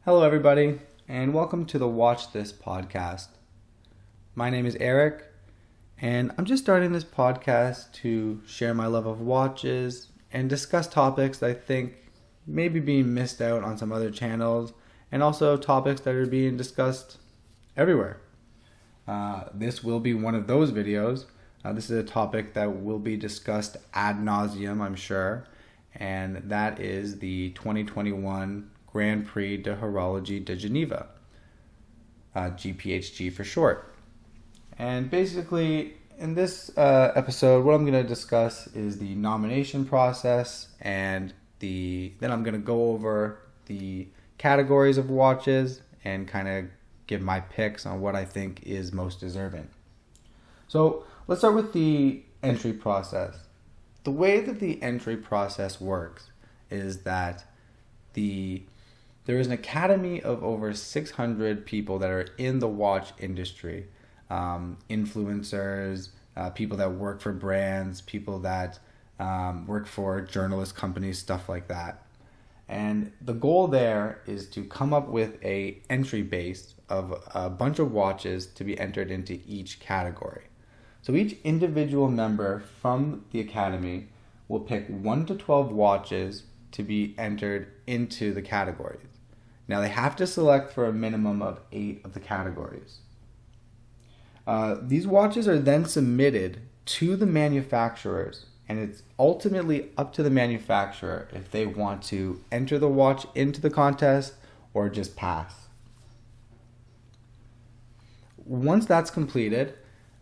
Hello everybody, and welcome to the Watch This podcast. My name is Eric, and I'm just starting this podcast to share my love of watches and discuss topics that I think may be being missed out on some other channels, and also topics that are being discussed everywhere. This will be one of those videos. This is a topic that will be discussed ad nauseum, I'm sure, and that is the 2021 Grand Prix de Horlogerie de Genève, GPHG for short. And basically, in this episode, what I'm going to discuss is the nomination process, and then I'm going to go over the categories of watches and kind of give my picks on what I think is most deserving. So let's start with the entry process. The way that the entry process works is that there is an academy of over 600 people that are in the watch industry. Influencers, people that work for brands, people that work for journalist companies, stuff like that. And the goal there is to come up with a entry base of a bunch of watches to be entered into each category. So each individual member from the academy will pick 1 to 12 watches to be entered into the categories. Now they have to select for a minimum of 8 of the categories. These watches are then submitted to the manufacturers, and it's ultimately up to the manufacturer if they want to enter the watch into the contest or just pass. Once that's completed,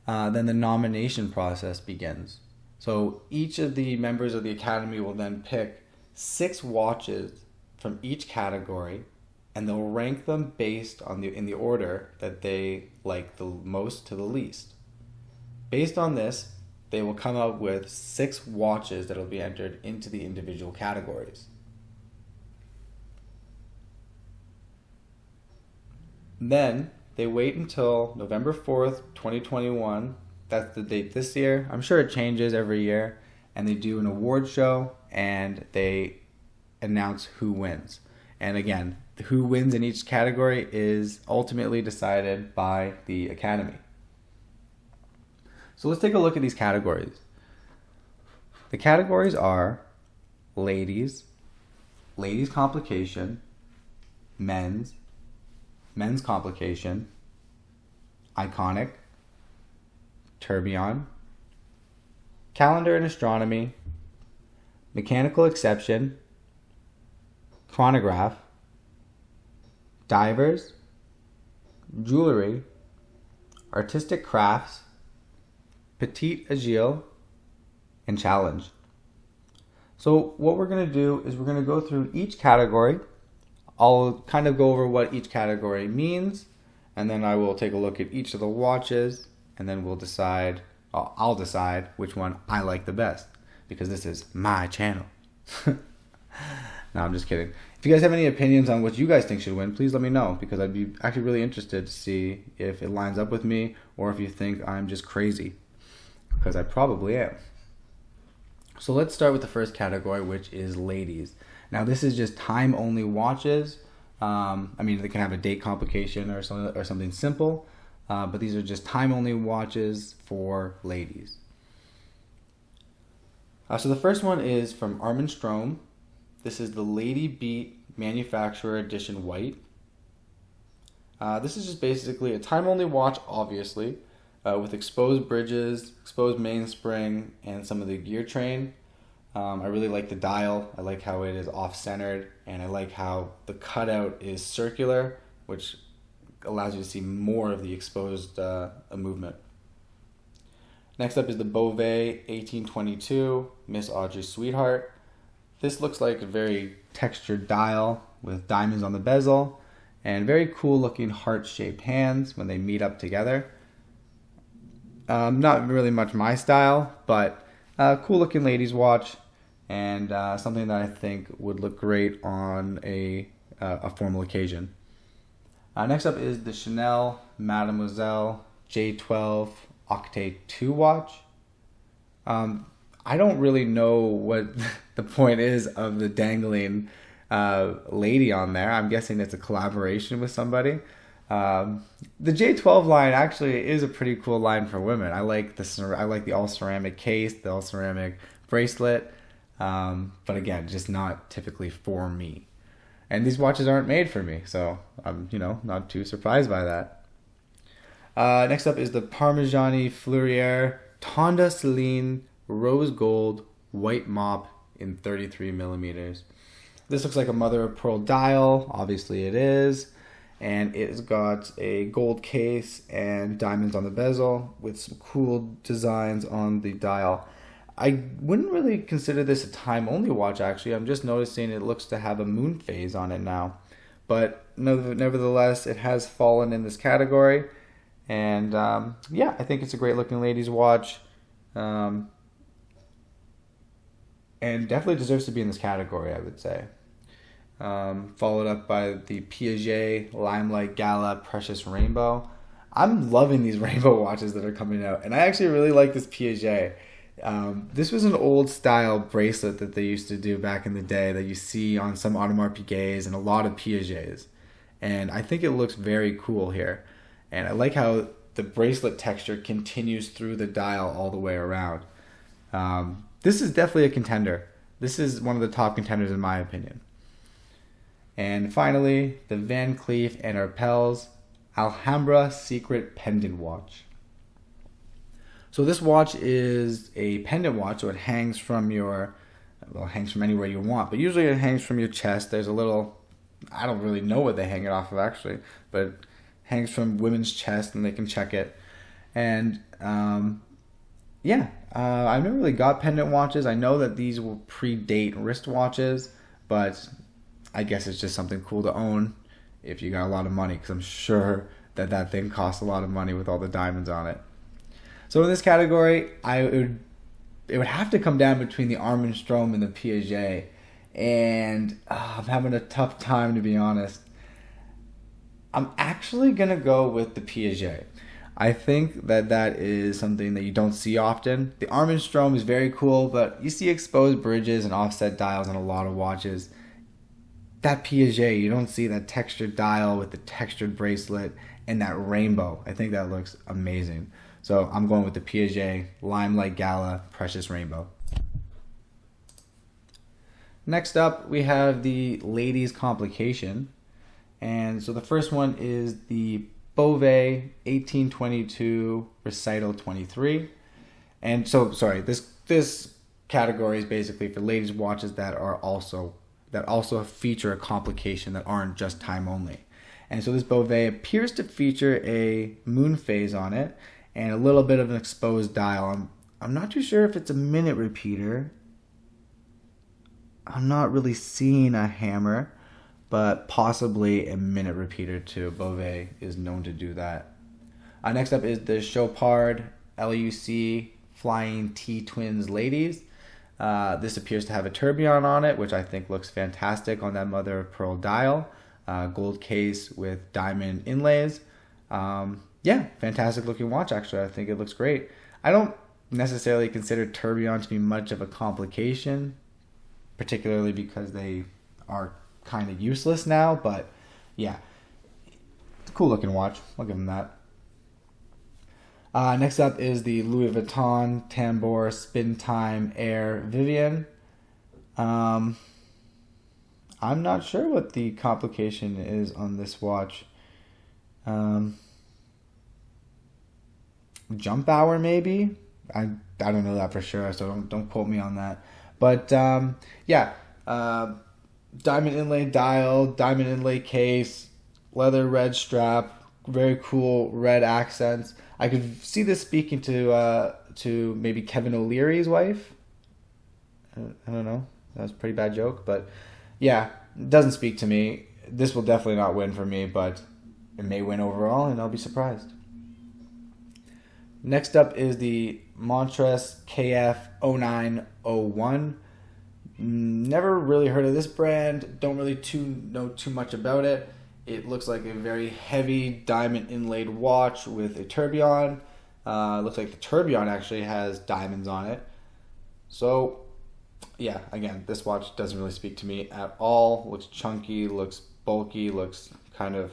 then the nomination process begins. So each of the members of the academy will then pick 6 watches from each category, and they'll rank them based on in the order that they like the most to the least. Based on this, they will come up with 6 watches that will be entered into the individual categories. Then they wait until November 4th, 2021. That's the date this year. I'm sure it changes every year. And they do an award show and they announce who wins. And again, who wins in each category is ultimately decided by the academy. So let's take a look at these categories. The categories are ladies, ladies complication, men's complication, iconic, tourbillon, calendar and astronomy, mechanical exception, chronograph, divers, jewelry, artistic crafts, petit agile, and challenge. So what we're going to do is we're going to go through each category. I'll kind of go over what each category means, and then I will take a look at each of the watches, and then I'll decide which one I like the best, because this is my channel. No, I'm just kidding. If you guys have any opinions on what you guys think should win, please let me know, because I'd be actually really interested to see if it lines up with me or if you think I'm just crazy, because I probably am. So let's start with the first category, which is ladies. Now this is just time-only watches. They can have a date complication or something simple, but these are just time-only watches for ladies. So the first one is from Armin Strom. This is the Lady Beat Manufacturer Edition White. This is just basically a time-only watch, obviously, with exposed bridges, exposed mainspring, and some of the gear train. I really like the dial. I like how it is off-centered, and I like how the cutout is circular, which allows you to see more of the exposed movement. Next up is the Beauvais 1822 Miss Audrey Sweetheart. This looks like a very textured dial with diamonds on the bezel and very cool looking heart-shaped hands when they meet up together. Not really much my style, but cool looking ladies watch, and something that I think would look great on a formal occasion. Next up is the Chanel Mademoiselle J12 Octet 2 watch. I don't really know what the point is of the dangling lady on there. I'm guessing it's a collaboration with somebody. The J12 line actually is a pretty cool line for women. I like the all ceramic case, the all ceramic bracelet, but again, just not typically for me. And these watches aren't made for me, so I'm not too surprised by that. Next up is the Parmigiani Fleurier Tonda Celine Rose Gold White Mop in 33 millimeters. This looks like a mother of pearl dial. Obviously it is. And it's got a gold case and diamonds on the bezel with some cool designs on the dial. I wouldn't really consider this a time-only watch, actually. I'm just noticing it looks to have a moon phase on it now. But nevertheless, it has fallen in this category. And yeah, I think it's a great-looking ladies' watch. And definitely deserves to be in this category, I would say. Followed up by the Piaget Limelight Gala Precious Rainbow. I'm loving these rainbow watches that are coming out, and I actually really like this Piaget. This was an old style bracelet that they used to do back in the day that you see on some Audemars Piguets and a lot of Piagets, and I think it looks very cool here. And I like how the bracelet texture continues through the dial all the way around. This is definitely a contender. This is one of the top contenders in my opinion. And finally, the Van Cleef and Arpels Alhambra Secret Pendant Watch. So this watch is a pendant watch, so it hangs from it hangs from anywhere you want, but usually it hangs from your chest. There's a little, I don't really know what they hang it off of actually, but it hangs from women's chest and they can check it. And I've never really got pendant watches. I know that these will predate wristwatches, but I guess it's just something cool to own if you got a lot of money, because I'm sure that thing costs a lot of money with all the diamonds on it. So in this category, it would have to come down between the Armstrong and the Piaget, and I'm having a tough time, to be honest. I'm actually going to go with the Piaget. I think that is something that you don't see often. The Armstrong is very cool, but you see exposed bridges and offset dials on a lot of watches. That Piaget, you don't see that textured dial with the textured bracelet and that rainbow. I think that looks amazing. So I'm going with the Piaget Limelight Gala Precious Rainbow. Next up, we have the Ladies Complication. And so the first one is the Beauvais 1822 Recital 23. And so, sorry, this category is basically for ladies' watches that also feature a complication that aren't just time only. And so this Beauvais appears to feature a moon phase on it and a little bit of an exposed dial. I'm not too sure if it's a minute repeater. I'm not really seeing a hammer, but possibly a minute repeater too. Beauvais is known to do that. Next up is the Chopard LUC Flying T-Twins Ladies. This appears to have a tourbillon on it, which I think looks fantastic on that mother of pearl dial. Gold case with diamond inlays. Fantastic looking watch actually. I think it looks great. I don't necessarily consider tourbillon to be much of a complication, particularly because they are kind of useless now, but yeah, it's a cool looking watch. I'll give them that. Next up is the Louis Vuitton Tambor Spin Time Air Vivian. I'm not sure what the complication is on this watch. Jump hour maybe? I don't know that for sure, so don't quote me on that. But diamond inlay dial, diamond inlay case, leather red strap, very cool red accents. I could see this speaking to maybe Kevin O'Leary's wife. I don't know. That was a pretty bad joke, but yeah, it doesn't speak to me. This will definitely not win for me, but it may win overall, and I'll be surprised. Next up is the Montres KF 0901. Never really heard of this brand. Don't really know too much about it. It looks like a very heavy diamond inlaid watch with a tourbillon. Looks like the tourbillon actually has diamonds on it. So yeah, again, this watch doesn't really speak to me at all. Looks chunky, looks bulky, looks kind of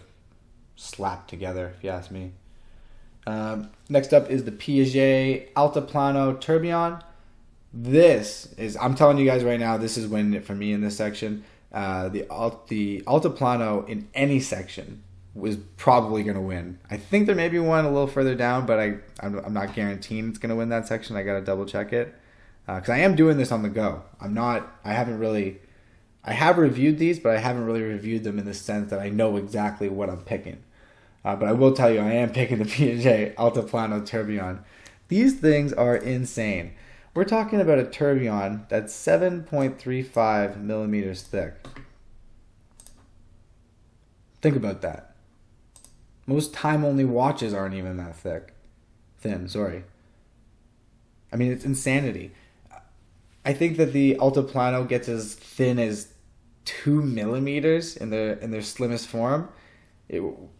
slapped together, if you ask me. Next up is the Piaget Alta Plano Tourbillon. This is, I'm telling you guys right now, this is winning it for me in this section. The Alta Plano in any section was probably going to win. I think there may be one a little further down, but I'm not guaranteeing it's going to win that section. I got to double check it. Because I am doing this on the go. I have reviewed these, but I haven't really reviewed them in the sense that I know exactly what I'm picking. But I will tell you, I am picking the Piaget Alta Plano Tourbillon. These things are insane. We're talking about a tourbillon that's 7.35 millimeters thick. Think about that. Most time-only watches aren't even that thin, sorry. I mean, it's insanity. I think that the Alta Plano gets as thin as 2 millimeters in their slimmest form.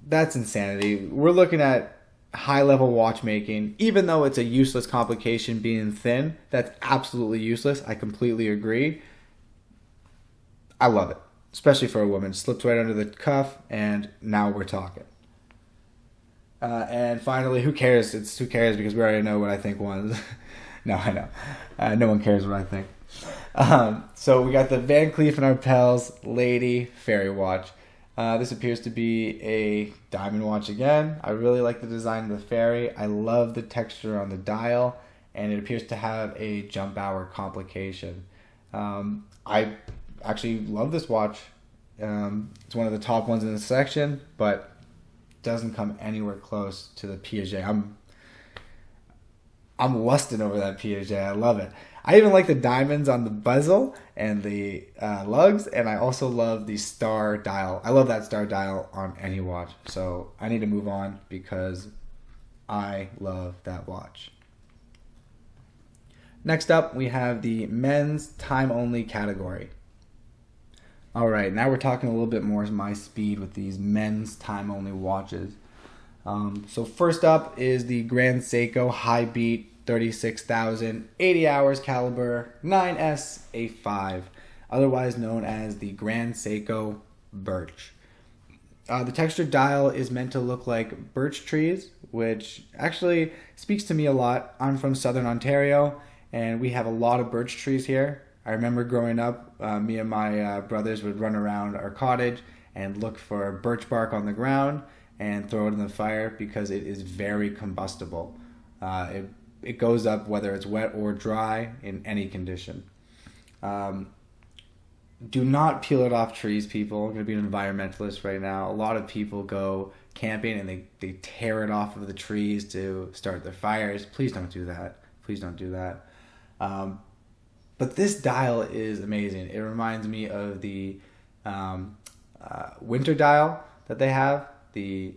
That's insanity. We're looking at high-level watchmaking. Even though it's a useless complication being thin, that's absolutely useless. I completely agree. I love it, especially for a woman. Slips right under the cuff, and now we're talking. And finally, who cares? Who cares because we already know what I think won. No, I know. No one cares what I think. So we got the Van Cleef & Arpels Lady Fairy Watch. This appears to be a diamond watch again. I really like the design of the fairy. I love the texture on the dial, and it appears to have a jump hour complication. I actually love this watch. It's one of the top ones in the section, but doesn't come anywhere close to the Piaget. I'm lusting over that Piaget. I love it. I even like the diamonds on the bezel and the lugs, and I also love the star dial. I love that star dial on any watch. So I need to move on because I love that watch. Next up, we have the men's time-only category. All right, now we're talking a little bit more my speed with these men's time-only watches. So first up is the Grand Seiko High Beat 36,000 80 hours caliber 9S A5, otherwise known as the Grand Seiko Birch. The textured dial is meant to look like birch trees, which actually speaks to me a lot. I'm from Southern Ontario, and we have a lot of birch trees here. I remember growing up, me and my brothers would run around our cottage and look for birch bark on the ground and throw it in the fire because it is very combustible. It goes up whether it's wet or dry in any condition. Do not peel it off trees, people. I'm going to be an environmentalist right now. A lot of people go camping and they tear it off of the trees to start their fires. Please don't do that. Please don't do that. But this dial is amazing. It reminds me of the winter dial that they have, the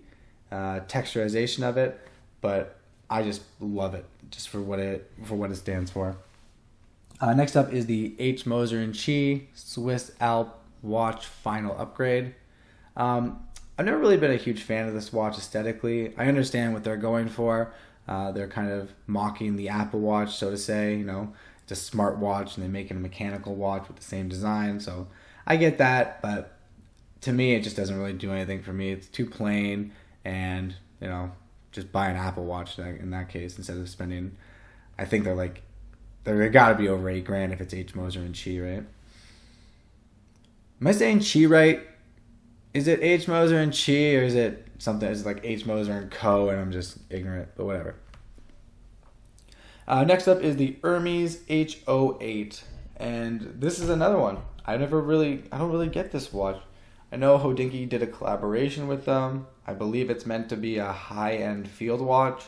texturization of it, but I just love it just for what it stands for. Next up is the H. Moser & Chi Swiss Alp watch final upgrade. I've never really been a huge fan of this watch aesthetically. I understand what they're going for. They're kind of mocking the Apple Watch, so to say. You know, it's a smart watch and they're making a mechanical watch with the same design. So I get that, but to me, it just doesn't really do anything for me. It's too plain, and you know, just buy an Apple Watch in that case instead of spending. I think they got to be over $8,000 if it's H. Moser & Chi, right? Am I saying Chi right? Is it H. Moser & Chi, or is it something? Is it like H. Moser & Co. and I'm just ignorant, but whatever. Next up is the Hermes H08, and this is another one. I don't really get this watch. I know Hodinkee did a collaboration with them. I believe it's meant to be a high-end field watch.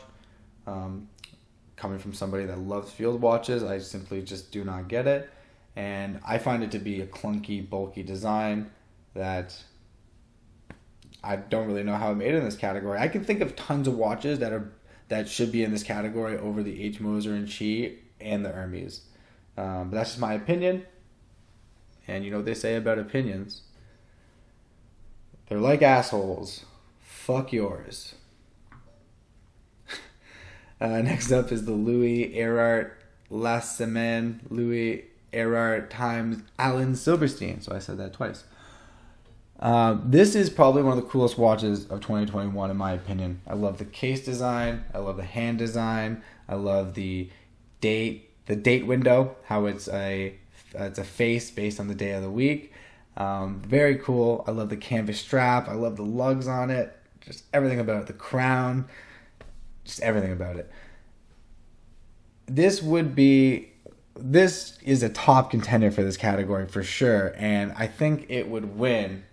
Coming from somebody that loves field watches, I simply just do not get it. And I find it to be a clunky, bulky design that I don't really know how it made it in this category. I can think of tons of watches that should be in this category over the H. Moser & Chi and the Hermes. But that's just my opinion. And you know what they say about opinions. They're like assholes. Fuck yours. Next up is the Louis Erard La Semaine Louis Erard times Alan Silverstein. So I said that twice. This is probably one of the coolest watches of 2021 in my opinion. I love the case design. I love the hand design. I love the date window, how it's a face based on the day of the week. Very cool. I love the canvas strap. I love the lugs on it. Just everything about it. The crown. Just everything about it. This is a top contender for this category for sure, and I think it would win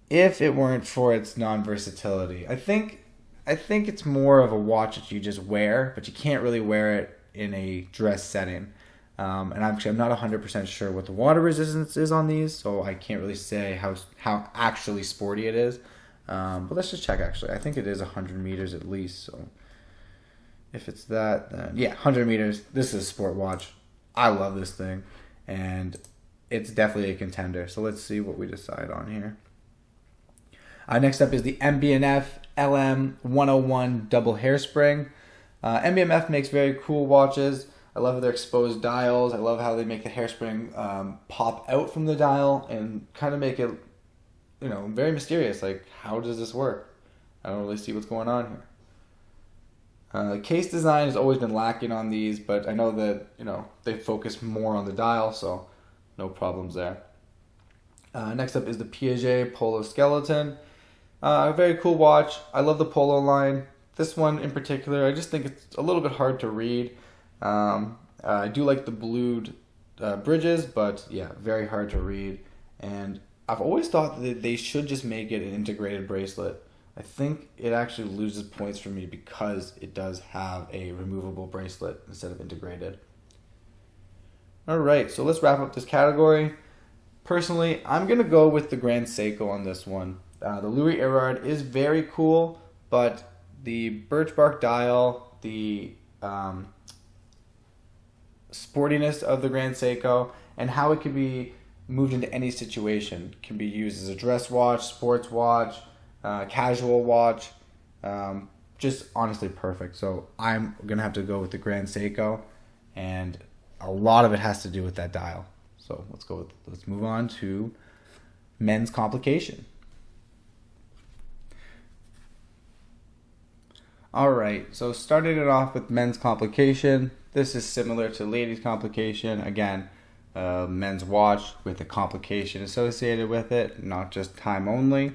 if it weren't for its non-versatility. I think it's more of a watch that you just wear, but you can't really wear it in a dress setting. And I'm not 100% sure what the water resistance is on these, so I can't really say how actually sporty it is. But let's just check actually. I think it is 100 meters at least, so if it's that, then yeah, 100 meters. This is a sport watch. I love this thing, and it's definitely a contender. So let's see what we decide on here. Next up is the Mbnf Lmx 101 double hairspring. Mbnf makes very cool watches. I love their exposed dials. I love how they make the hairspring pop out from the dial and kind of make it, very mysterious. Like, how does this work? I don't really see what's going on here. Case design has always been lacking on these, but I know that, they focus more on the dial, so no problems there. Next up is the Piaget Polo Skeleton. A very cool watch. I love the Polo line. This one in particular, I just think it's a little bit hard to read. I do like the blued bridges, but yeah, very hard to read. And I've always thought that they should just make it an integrated bracelet. I think it actually loses points for me because it does have a removable bracelet instead of integrated. Alright, so let's wrap up this category. Personally, I'm going to go with the Grand Seiko on this one. The Louis Erard is very cool, but the birch bark dial, the sportiness of the Grand Seiko, and how it can be moved into any situation. It can be used as a dress watch, sports watch, casual watch, just honestly perfect. So I'm going to have to go with the Grand Seiko, and a lot of it has to do with that dial. So let's move on to men's Complication. Alright, so starting it off with men's Complication. This is similar to ladies' Complication. Again, men's watch with a complication associated with it, not just time only.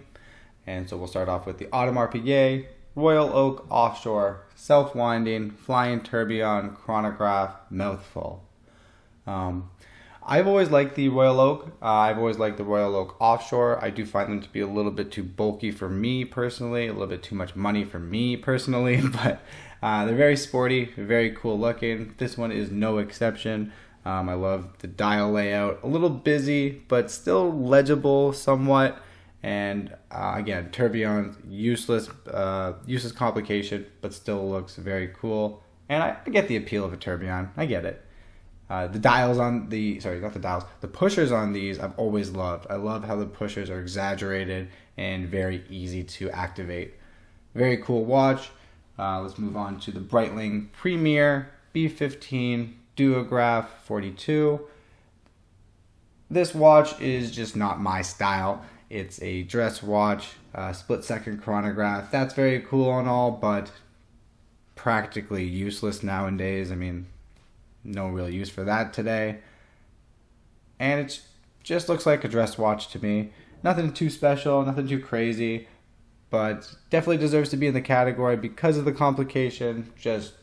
And so we'll start off with the Audemars Piguet Royal Oak Offshore Self-Winding Flying Tourbillon Chronograph Mouthful. I've always liked the Royal Oak. I've always liked the Royal Oak Offshore. I do find them to be a little bit too bulky for me personally, a little bit too much money for me personally, but they're very sporty, very cool looking. This one is no exception. I love the dial layout, a little busy, but still legible somewhat. And again, tourbillon, useless complication, but still looks very cool. And I get the appeal of a tourbillon. I get it. The pushers on these I've always loved. I love how the pushers are exaggerated and very easy to activate. Very cool watch. Let's move on to the Breitling Premier B15 Duograph 42. This watch is just not my style. It's a dress watch, split second chronograph. That's very cool and all, but practically useless nowadays. I mean, no real use for that today. And it just looks like a dress watch to me. Nothing too special, nothing too crazy, but definitely deserves to be in the category because of the complication. Just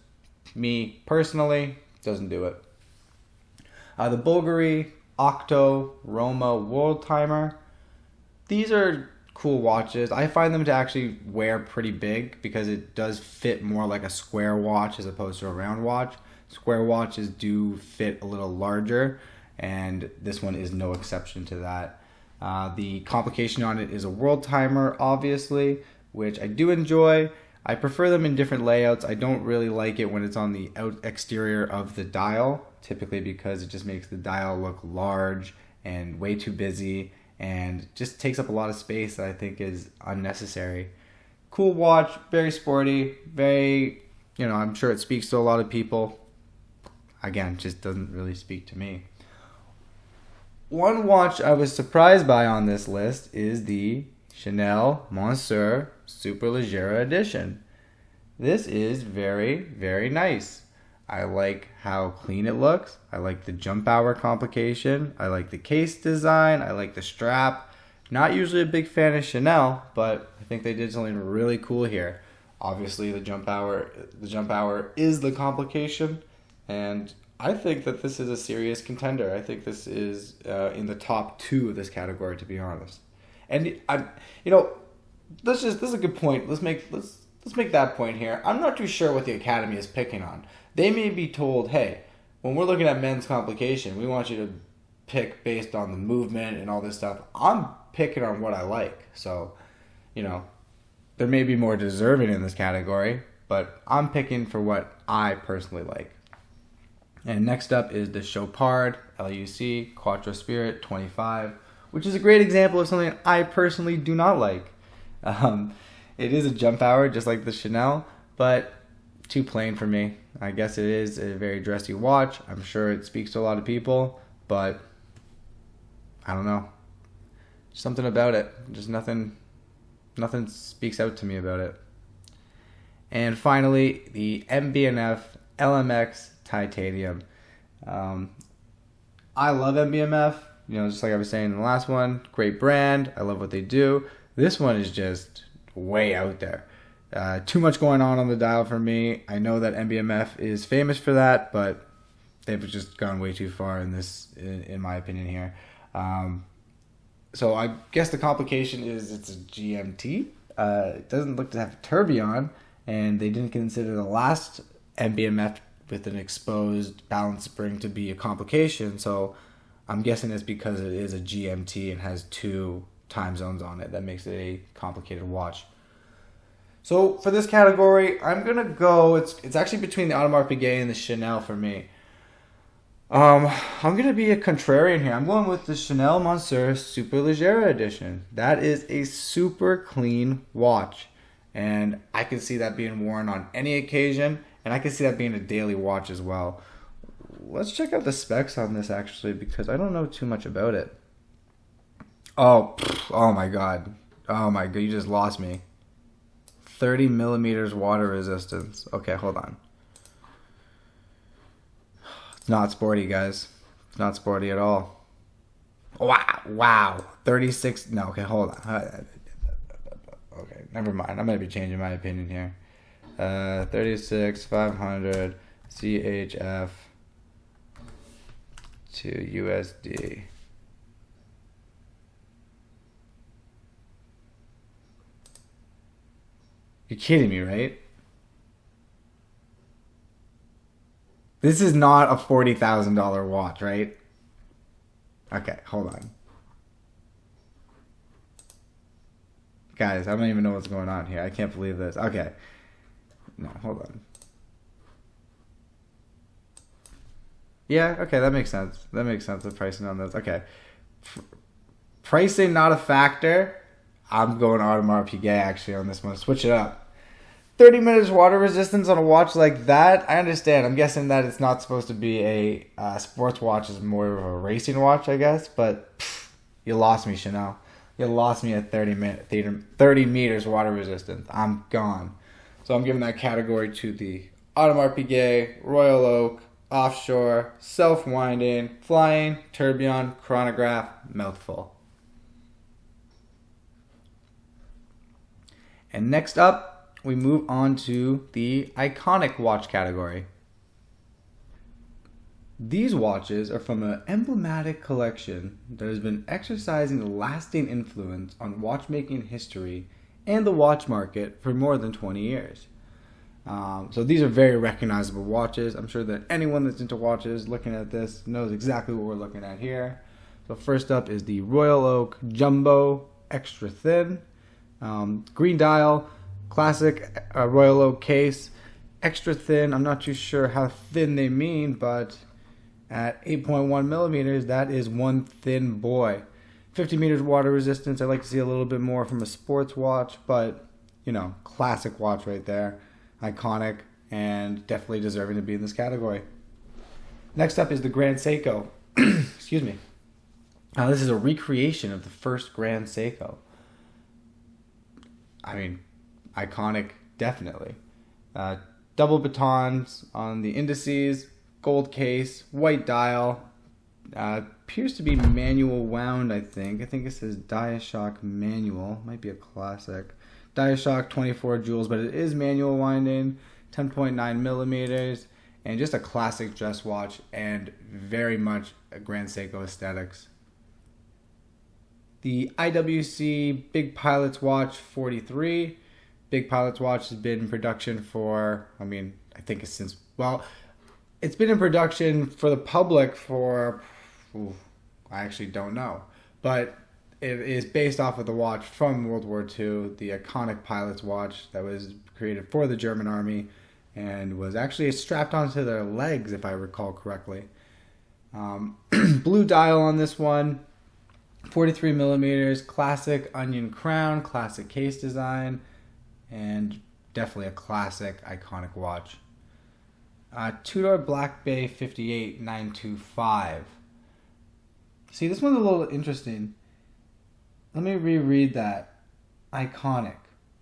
me personally, doesn't do it. The Bulgari Octo Roma World Timer. These are cool watches. I find them to actually wear pretty big because it does fit more like a square watch as opposed to a round watch. Square watches do fit a little larger, and this one is no exception to that. The complication on it is a world timer, obviously, which I do enjoy. I prefer them in different layouts. I don't really like it when it's on the exterior of the dial, typically because it just makes the dial look large and way too busy and just takes up a lot of space that I think is unnecessary. Cool watch, very sporty, very, I'm sure it speaks to a lot of people. again, just doesn't really speak to me. One watch I was surprised by on this list is the Chanel Monsieur Superleggera edition. This is very, very nice. I like how clean it looks. I like the jump hour complication. I like the case design. I like the strap. Not usually a big fan of Chanel, but I think they did something really cool here. Obviously, the jump hour is the complication, and I think that this is a serious contender. I think this is in the top 2 of this category, to be honest. And this is a good point. Let's make that point here. I'm not too sure what the Academy is picking on. They may be told, hey, when we're looking at men's complication, we want you to pick based on the movement and all this stuff. I'm picking on what I like. So, there may be more deserving in this category, but I'm picking for what I personally like. And next up is the Chopard LUC Quattro Spirit 25, which is a great example of something I personally do not like. It is a jump hour, just like the Chanel, but too plain for me. I guess it is a very dressy watch. I'm sure it speaks to a lot of people, but I don't know. Something about it. Just nothing speaks out to me about it. And finally, the Mbnf Lmx Titanium. I love Mbnf. Just like I was saying in the last one, great brand. I love what they do. This one is just way out there. Too much going on the dial for me. I know that Mbnf is famous for that, but they've just gone way too far in my opinion here. So I guess the complication is it's a GMT. It doesn't look to have a tourbillon, and they didn't consider the last Mbnf with an exposed balance spring to be a complication. So I'm guessing it's because it is a GMT and has 2 time zones on it that makes it a complicated watch. So for this category, I'm gonna go. It's actually between the Audemars Piguet and the Chanel for me. I'm gonna be a contrarian here. I'm going with the Chanel Monsieur Superleggera edition. That is a super clean watch, and I can see that being worn on any occasion, and I can see that being a daily watch as well. Let's check out the specs on this actually, because I don't know too much about it. Oh my god, you just lost me. 30 millimeters water resistance. Okay, hold on. It's not sporty, guys. It's not sporty at all. Wow. 36. No, okay, hold on. Okay, never mind. I'm going to be changing my opinion here. 36, 500, CHF to USD. You're kidding me, right? This is not a $40,000 watch, right? Okay, hold on. Guys, I don't even know what's going on here. I can't believe this. Okay. No, hold on. Yeah, okay, that makes sense. That makes sense, the pricing on this. Okay. Pricing not a factor. I'm going Audemars Piguet actually on this one. Switch it up. 30 minutes water resistance on a watch like that. I understand. I'm guessing that it's not supposed to be a sports watch. It's more of a racing watch, I guess. But you lost me, Chanel. You lost me at 30 meters water resistance. I'm gone. So I'm giving that category to the Audemars Piguet, Royal Oak, Offshore, Self-Winding, Flying, Tourbillon, Chronograph, Mouthful. And next up, we move on to the iconic watch category. These watches are from an emblematic collection that has been exercising a lasting influence on watchmaking history and the watch market for more than 20 years. So these are very recognizable watches. I'm sure that anyone that's into watches looking at this knows exactly what we're looking at here. So first up is the Royal Oak Jumbo Extra Thin. Green dial, classic Royal Oak case, extra thin. I'm not too sure how thin they mean, but at 8.1 millimeters, that is one thin boy. 50 meters water resistance. I'd like to see a little bit more from a sports watch, but classic watch right there. Iconic and definitely deserving to be in this category. Next up is the Grand Seiko. Excuse me. This is a recreation of the first Grand Seiko. I mean, iconic, definitely. Double batons on the indices, gold case, white dial. Appears to be manual wound, I think. I think it says Diashock manual. Might be a classic. Diashock 24 joules, but it is manual winding. 10.9 millimeters. And just a classic dress watch, and very much a Grand Seiko aesthetics. The Iwc Big Pilot Watch 43. Big Pilot Watch has been in production for, I think it's since, it's been in production for the public for, I actually don't know. But it is based off of the watch from World War II, the iconic pilot's watch that was created for the German army and was actually strapped onto their legs, if I recall correctly. Blue dial on this one. 43 millimeters, classic onion crown, classic case design, and definitely a classic, iconic watch. Tudor Black Bay 58925. See, this one's a little interesting. Let me reread that. Iconic.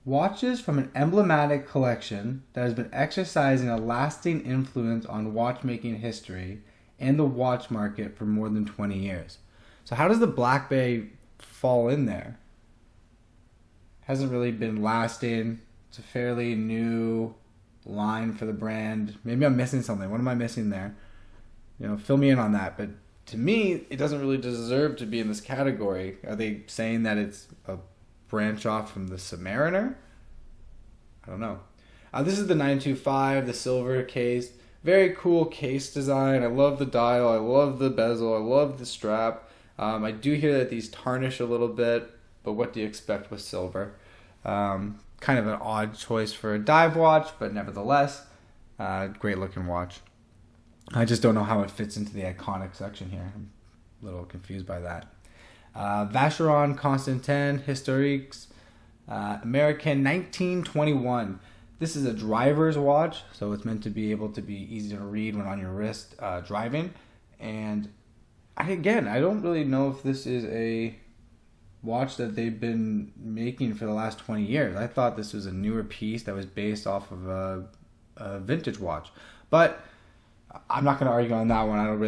Watches from an emblematic collection that has been exercising a lasting influence on watchmaking history and the watch market for more than 20 years. So how does the Black Bay fall in there? Hasn't really been lasting. It's a fairly new line for the brand. Maybe I'm missing something. What am I missing there? Fill me in on that. But to me, it doesn't really deserve to be in this category. Are they saying that it's a branch off from the Submariner? I don't know. This is the 925, the silver case. Very cool case design. I love the dial. I love the bezel. I love the strap. I do hear that these tarnish a little bit, but what do you expect with silver? Kind of an odd choice for a dive watch, but nevertheless, great looking watch. I just don't know how it fits into the iconic section here. I'm a little confused by that. Vacheron Constantine Historiques, American 1921. This is a driver's watch, so it's meant to be able to be easy to read when on your wrist driving. And I don't really know if this is a watch that they've been making for the last 20 years. I thought this was a newer piece that was based off of a vintage watch. But I'm not going to argue on that one. I don't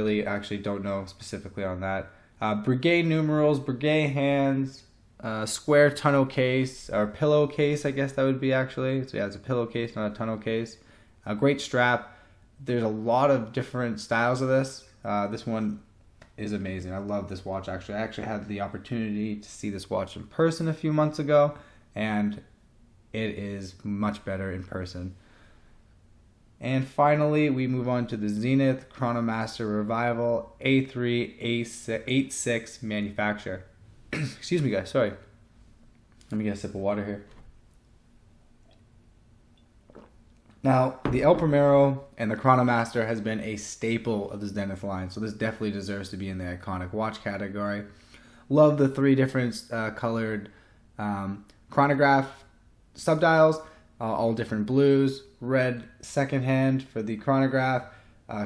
know specifically on that. Breguet numerals, Breguet hands, square tonneau case, or pillow case, I guess that would be actually. So yeah, it's a pillow case, not a tonneau case. A great strap. There's a lot of different styles of this. This one is amazing. I love this watch actually. I actually had the opportunity to see this watch in person a few months ago, and it is much better in person. And finally, we move on to the Zenith Chronomaster Revival A386 manufacturer. Excuse me, guys. Sorry. Let me get a sip of water here. Now, the El Primero and the Chronomaster has been a staple of the Zenith line, so this definitely deserves to be in the iconic watch category. Love the three different colored chronograph subdials, all different blues. Red secondhand for the chronograph,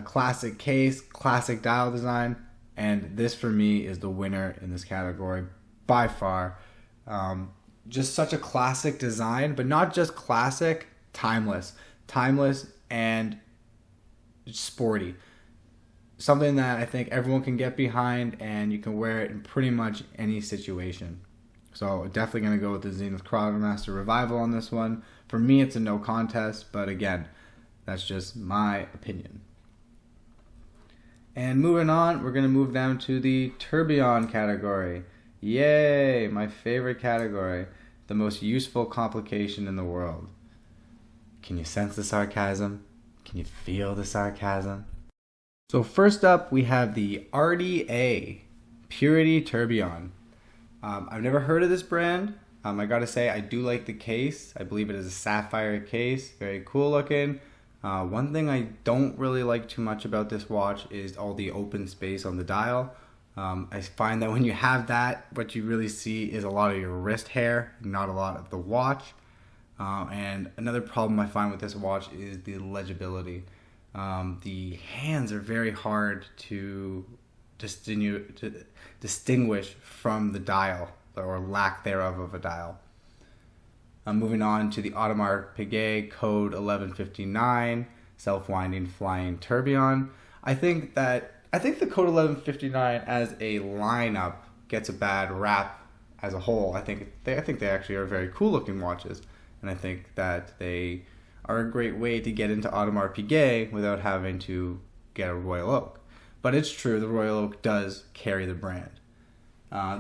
classic case, classic dial design, and this for me is the winner in this category by far. Just such a classic design, but not just classic, timeless and sporty. Something that I think everyone can get behind, and you can wear it in pretty much any situation. So definitely going to go with the Zenith Chronomaster Revival on this one. For me, it's a no contest, but again, that's just my opinion. And moving on, we're going to move down to the tourbillon category. Yay, my favorite category, the most useful complication in the world. Can you sense the sarcasm? Can you feel the sarcasm? So first up, we have the Rda Purity Tourbillon. I've never heard of this brand. I gotta say, I do like the case. I believe it is a sapphire case, very cool looking. One thing I don't really like too much about this watch is all the open space on the dial. I find that when you have that, what you really see is a lot of your wrist hair, not a lot of the watch. And another problem I find with this watch is the legibility. The hands are very hard to distinguish from the dial, or lack thereof of a dial. Moving on to the Audemars Piguet Code 1159 self-winding flying tourbillon. I think the Code 1159 as a lineup gets a bad rap as a whole. I think they actually are very cool looking watches, and I think that they are a great way to get into Audemars Piguet without having to get a Royal Oak. But it's true, the Royal Oak does carry the brand.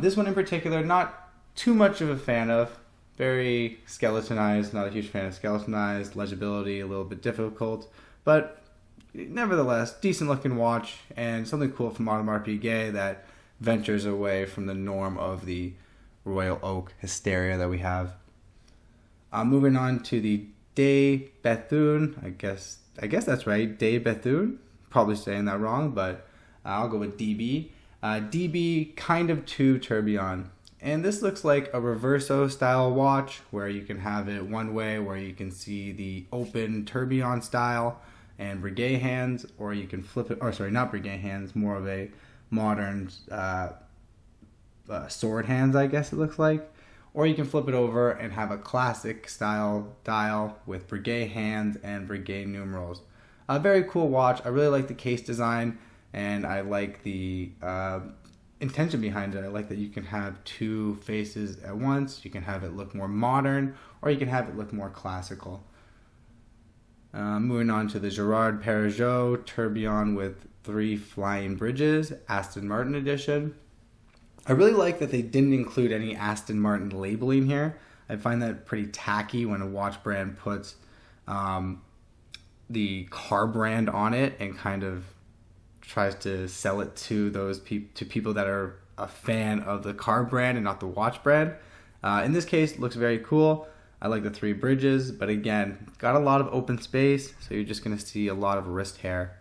This one in particular, not too much of a fan of. Very skeletonized, not a huge fan of skeletonized. Legibility, a little bit difficult. But nevertheless, decent looking watch, and something cool from Audemars Piguet that ventures away from the norm of the Royal Oak hysteria that we have. Moving on to the De Bethune, I guess that's right, De Bethune. Probably saying that wrong, but I'll go with DB. DB kind of 2 tourbillon. And this looks like a reverso style watch where you can have it one way where you can see the open tourbillon style and Breguet hands, or you can flip it, or sorry, not Breguet hands, more of a modern sword hands, I guess it looks like. Or you can flip it over and have a classic style dial with Breguet hands and Breguet numerals. A very cool watch. I really like the case design, and I like the intention behind it. I like that you can have 2 faces at once. You can have it look more modern, or you can have it look more classical. Moving on to the Gérard Perregaux tourbillon with 3 flying bridges, Aston Martin edition. I really like that they didn't include any Aston Martin labeling here. I find that pretty tacky when a watch brand puts the car brand on it and kind of tries to sell it to those to people that are a fan of the car brand and not the watch brand. In this case, it looks very cool. I like the 3 bridges, but again, got a lot of open space, so you're just going to see a lot of wrist hair.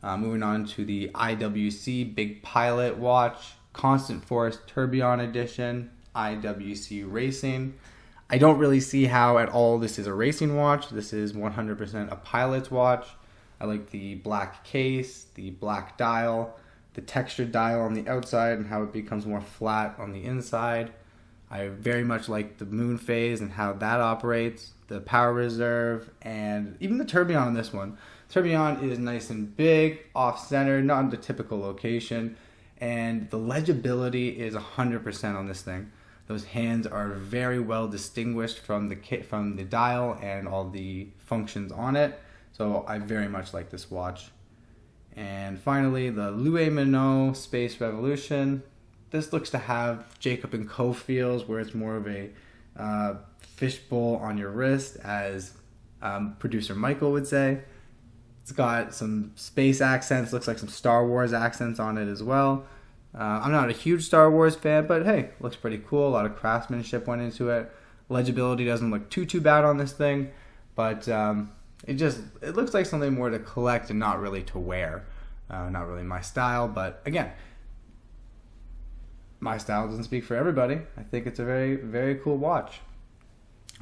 Moving on to the Iwc Big Pilot Watch, Constant Force Tourbillon Edition, Iwc Racing. I don't really see how at all this is a racing watch. This is 100% a pilot's watch. I like the black case, the black dial, the textured dial on the outside and how it becomes more flat on the inside. I very much like the moon phase and how that operates, the power reserve, and even the tourbillon on this one. Tourbillon is nice and big, off-center, not in the typical location, and the legibility is 100% on this thing. Those hands are very well distinguished from the dial and all the functions on it, so I very much like this watch. And finally, the Louis Minot Space Revolution. This looks to have Jacob & Co. feels, where it's more of a fishbowl on your wrist, as producer Michael would say. It's got some space accents, looks like some Star Wars accents on it as well. I'm not a huge Star Wars fan, but hey, looks pretty cool. A lot of craftsmanship went into it. Legibility doesn't look too bad on this thing, but it looks like something more to collect and not really to wear. Not really my style, but again, my style doesn't speak for everybody. I think it's a very, very cool watch.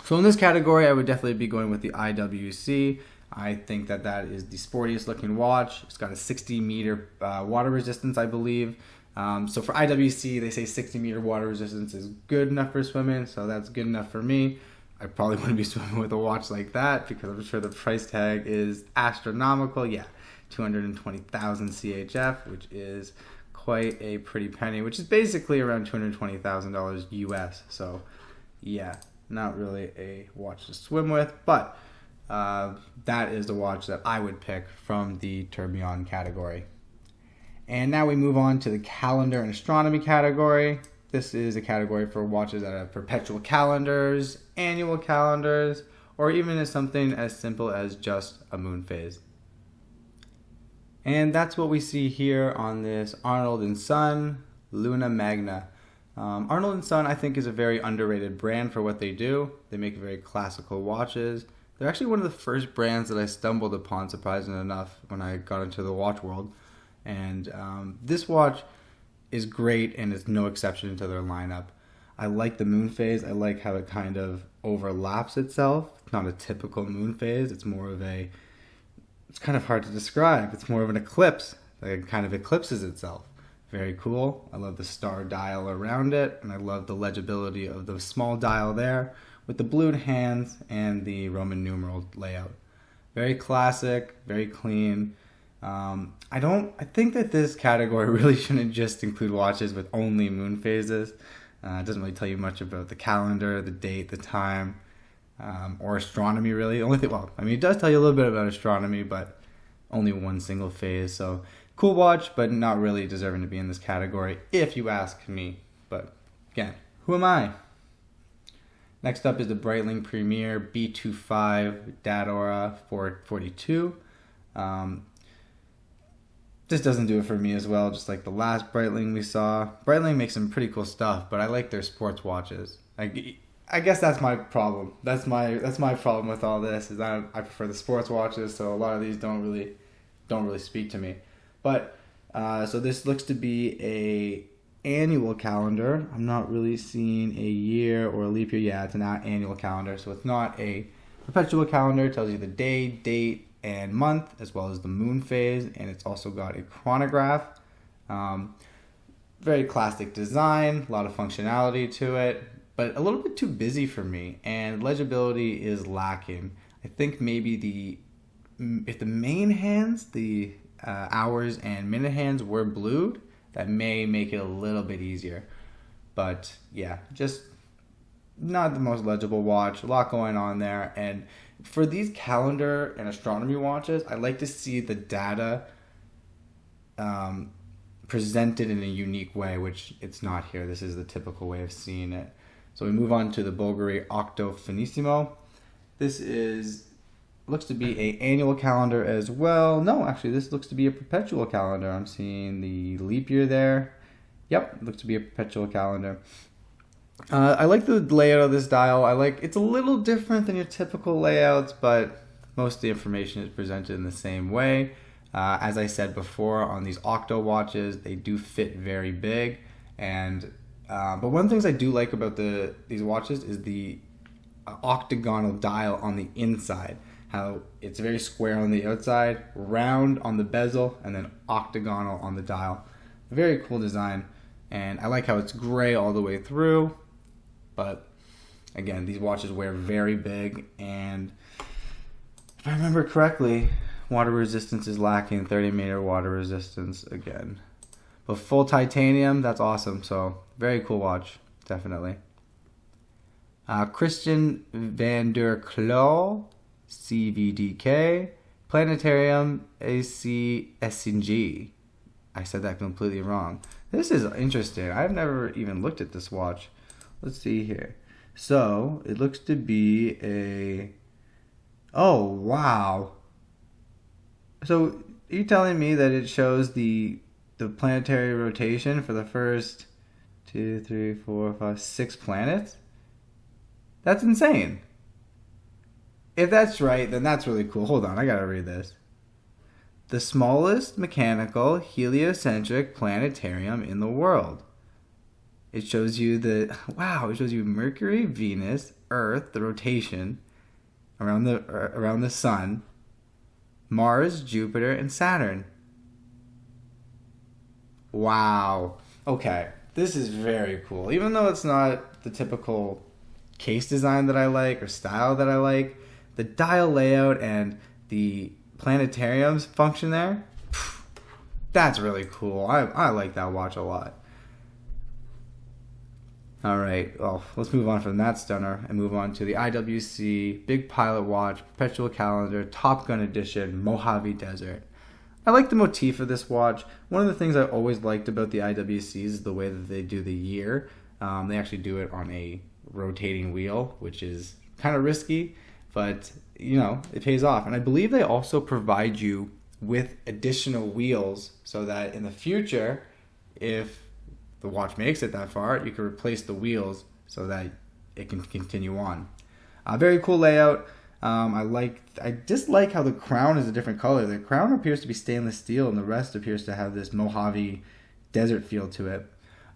So in this category, I would definitely be going with the IWC. I think that is the sportiest looking watch. It's got a 60 meter water resistance, I believe. So for IWC, they say 60 meter water resistance is good enough for swimming, so that's good enough for me. I probably wouldn't be swimming with a watch like that because I'm sure the price tag is astronomical. Yeah, 220,000 CHF, which is quite a pretty penny, which is basically around $220,000 US. So yeah, not really a watch to swim with, but that is the watch that I would pick from the tourbillon category. And now we move on to the calendar and astronomy category. This is a category for watches that have perpetual calendars, annual calendars, or even as something as simple as just a moon phase. And that's what we see here on this Arnold & Son Luna Magna. Arnold & Son, I think, is a very underrated brand for what they do. They make very classical watches. They're actually one of the first brands that I stumbled upon, surprisingly enough, when I got into the watch world. And this watch is great, and it's no exception to their lineup. I like the moon phase. I like how it kind of overlaps itself. It's not a typical moon phase. It's more of a it's kind of hard to describe. It's more of an eclipse. It kind of eclipses itself. Very cool. I love the star dial around it, and I love the legibility of the small dial there with the blued hands and the Roman numeral layout. Very classic, very clean. I think that this category really shouldn't just include watches with only moon phases. It doesn't really tell you much about the calendar, the date, the time, or astronomy really. The only thing, well, I mean, it does tell you a little bit about astronomy, but only one single phase. So cool watch, but not really deserving to be in this category, if you ask me. But again, who am I? Next up is the Breitling Premier B25 Dadora 442. This doesn't do it for me as well, just like the last Breitling we saw. Breitling makes some pretty cool stuff, but I like their sports watches. I guess that's my problem. That's my problem with all this, is that I prefer the sports watches, so a lot of these don't really speak to me. But so this looks to be a annual calendar. I'm not really seeing a year or a leap year. Yeah, it's an annual calendar, so it's not a perpetual calendar. It tells you the day, date, and month, as well as the moon phase, and it's also got a chronograph. Very classic design, a lot of functionality to it, but a little bit too busy for me, and legibility is lacking. I think maybe if the main hands, the hours and minute hands were blued, that may make it a little bit easier. But yeah, just not the most legible watch, a lot going on there. And for these calendar and astronomy watches, I like to see the data presented in a unique way, which it's not here. This is the typical way of seeing it. So we move on to the Bulgari Octo Finissimo. This looks to be an annual calendar as well. No, actually, this looks to be a perpetual calendar. I'm seeing the leap year there. Yep, looks to be a perpetual calendar. I like the layout of this dial. It's a little different than your typical layouts, but most of the information is presented in the same way. As I said before, on these Octo watches, they do fit very big. And but one of the things I do like about these watches is the octagonal dial on the inside. How it's very square on the outside, round on the bezel, and then octagonal on the dial. Very cool design, and I like how it's gray all the way through. But again, these watches wear very big, and if I remember correctly, water resistance is lacking, 30-meter water resistance again. But full titanium, that's awesome. So very cool watch, definitely. Christian van der Kloh, CVDK, Planetarium ACSNG. I said that completely wrong. This is interesting. I've never even looked at this watch. Let's see here. So it looks to be oh wow. So are you telling me that it shows the planetary rotation for the first 2, 3, 4, 5, 6 planets? That's insane. If that's right, then that's really cool. Hold on, I gotta read this. The smallest mechanical heliocentric planetarium in the world. It shows you it shows you Mercury, Venus, Earth, the rotation around the sun, Mars, Jupiter, and Saturn. Wow. Okay, this is very cool. Even though it's not the typical case design that I like or style that I like, the dial layout and the planetarium's function there, that's really cool. I like that watch a lot. All right, well, let's move on from that stunner and move on to the Iwc Big Pilot Watch Perpetual Calendar Top Gun Edition Mojave Desert. I like the motif of this watch. One of the things I always liked about the IWCs is the way that they do the year. They actually do it on a rotating wheel, which is kind of risky, but you know, it pays off. And I believe they also provide you with additional wheels so that in the future, if the watch makes it that far, you can replace the wheels so that it can continue on. Very cool layout. I just like how the crown is a different color. The crown appears to be stainless steel, and the rest appears to have this Mojave desert feel to it.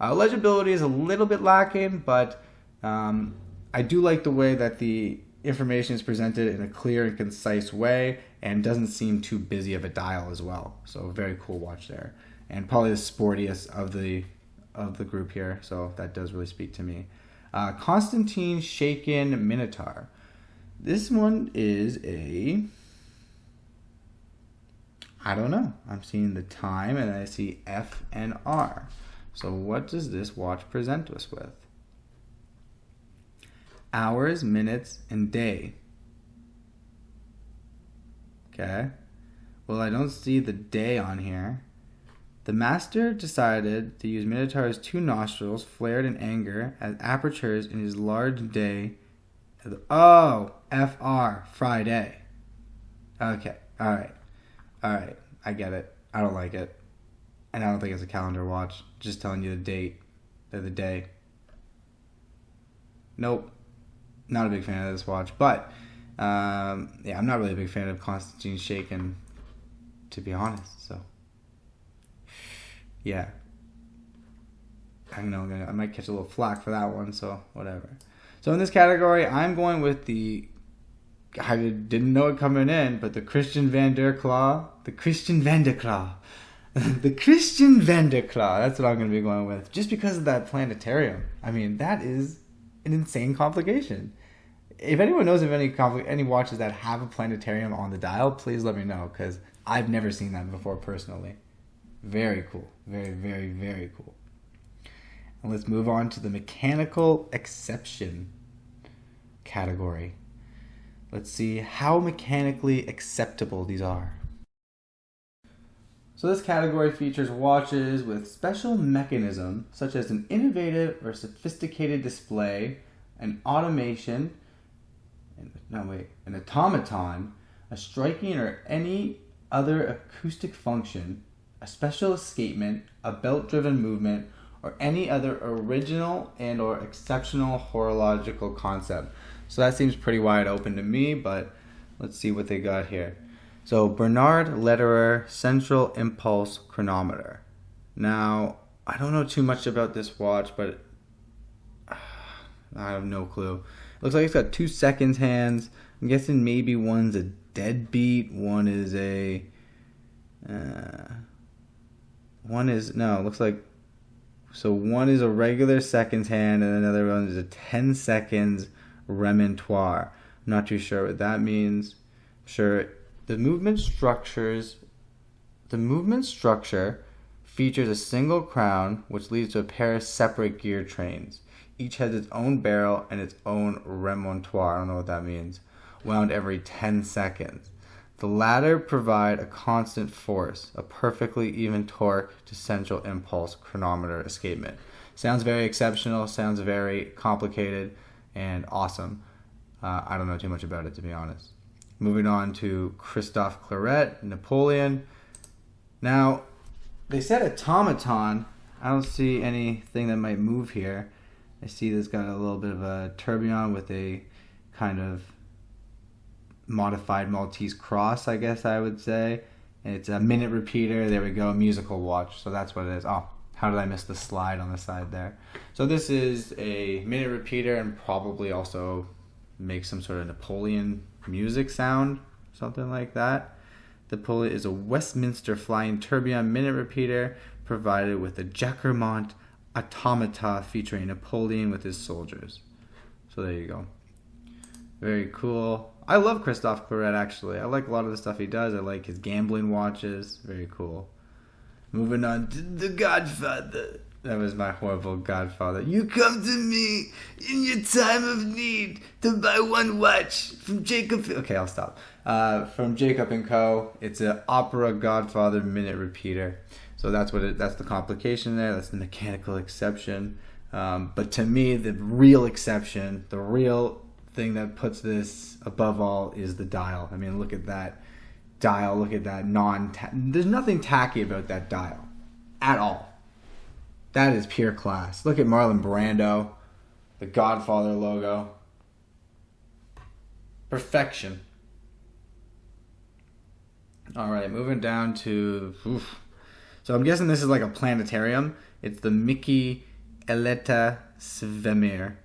Legibility is a little bit lacking, but I do like the way that the information is presented in a clear and concise way, and doesn't seem too busy of a dial as well. So very cool watch there, and probably the sportiest of the group here. So that does really speak to me. Constantine Shaken Minotaur. This one is a, I don't know. I'm seeing the time and I see F and R. So what does this watch present us with? Hours, minutes, and day. Okay. Well, I don't see the day on here. The master decided to use Minotaur's two nostrils, flared in anger, as apertures in his large day. Oh, FR, Friday. Okay, alright. Alright, I get it. I don't like it. And I don't think it's a calendar watch. Just telling you the date. Or the day. Nope. Not a big fan of this watch. But, yeah, I'm not really a big fan of Constantine Shaken, to be honest. So, yeah. I know I might catch a little flack for that one, so whatever. So in this category, I'm going with the, I didn't know it coming in, but the Christian Van der Klaw. The Christian Van der Klaw. The Christian Van der Klaw. That's what I'm going to be going with. Just because of that planetarium. I mean, that is an insane complication. If anyone knows of any watches that have a planetarium on the dial, please let me know, because I've never seen that before personally. Very cool. Very, very, very cool. And let's move on to the mechanical exception category. Let's see how mechanically acceptable these are. So this category features watches with special mechanism, such as an innovative or sophisticated display, an automation, an automaton, a striking or any other acoustic function, a special escapement, a belt-driven movement, or any other original and or exceptional horological concept. So that seems pretty wide open to me, but let's see what they got here. So Bernard Lederer Central Impulse Chronometer. Now, I don't know too much about this watch, but I have no clue. It looks like it's got 2 seconds hands. I'm guessing maybe one's a deadbeat, one is a, it looks like, so one is a regular seconds hand and another one is a 10 seconds remontoire. I'm not too sure what that means. Sure, the movement structure features a single crown which leads to a pair of separate gear trains. Each has its own barrel and its own remontoire. I don't know what that means. Wound every 10 seconds. The latter provide a constant force, a perfectly even torque to central impulse chronometer escapement. Sounds very exceptional, sounds very complicated and awesome. I don't know too much about it, to be honest. Moving on to Christophe Claret, Napoleon. Now, they said automaton. I don't see anything that might move here. I see this got a little bit of a tourbillon with a kind of modified Maltese cross, I guess I would say. And it's a minute repeater. There we go, musical watch. So that's what it is. Oh, how did I miss the slide on the side there? So this is a minute repeater and probably also makes some sort of Napoleon music sound, something like that. The Polo is a Westminster Flying Tourbillon minute repeater provided with a Jacquemont automata featuring Napoleon with his soldiers. So there you go. Very cool. I love Christophe Claret, actually. I like a lot of the stuff he does. I like his gambling watches. Very cool. Moving on to The Godfather. That was my horrible Godfather. You come to me in your time of need to buy one watch from Jacob. Okay, I'll stop. From Jacob & Co. It's an Opera Godfather minute repeater. So that's the complication there. That's the mechanical exception. But to me, the real exception, the real thing that puts this above all is the dial. I mean, look at that dial. Look at that there's nothing tacky about that dial at all. That is pure class. Look at Marlon Brando, the Godfather logo. Perfection. All right, moving down to... So I'm guessing this is like a planetarium. It's the Mickey Eleta Svemir.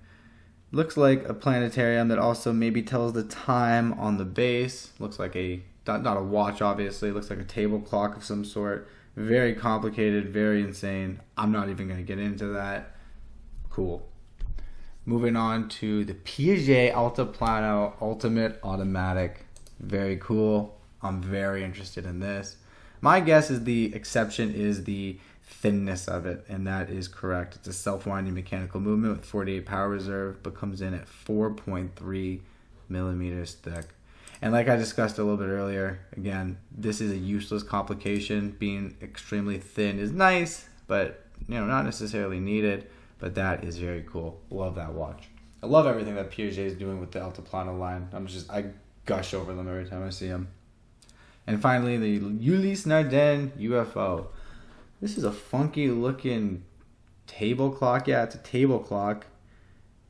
Looks like a planetarium that also maybe tells the time on the base. Looks like not a watch, obviously. Looks like a table clock of some sort. Very complicated, very insane. I'm not even going to get into that. Cool. Moving on to the Piaget Alta Plano Ultimate Automatic. Very cool. I'm very interested in this. My guess is the exception is the thinness of it, and that is correct. It's a self-winding mechanical movement with 48 power reserve, but comes in at 4.3 millimeters thick. And like I discussed a little bit earlier, again, this is a useless complication. Being extremely thin is nice, but not necessarily needed. But that is very cool. Love that watch. I love everything that Piaget is doing with the Alta Plano line. I gush over them every time I see them. And finally, the Ulysse Nardin UFO. This is a funky looking table clock. Yeah, it's a table clock.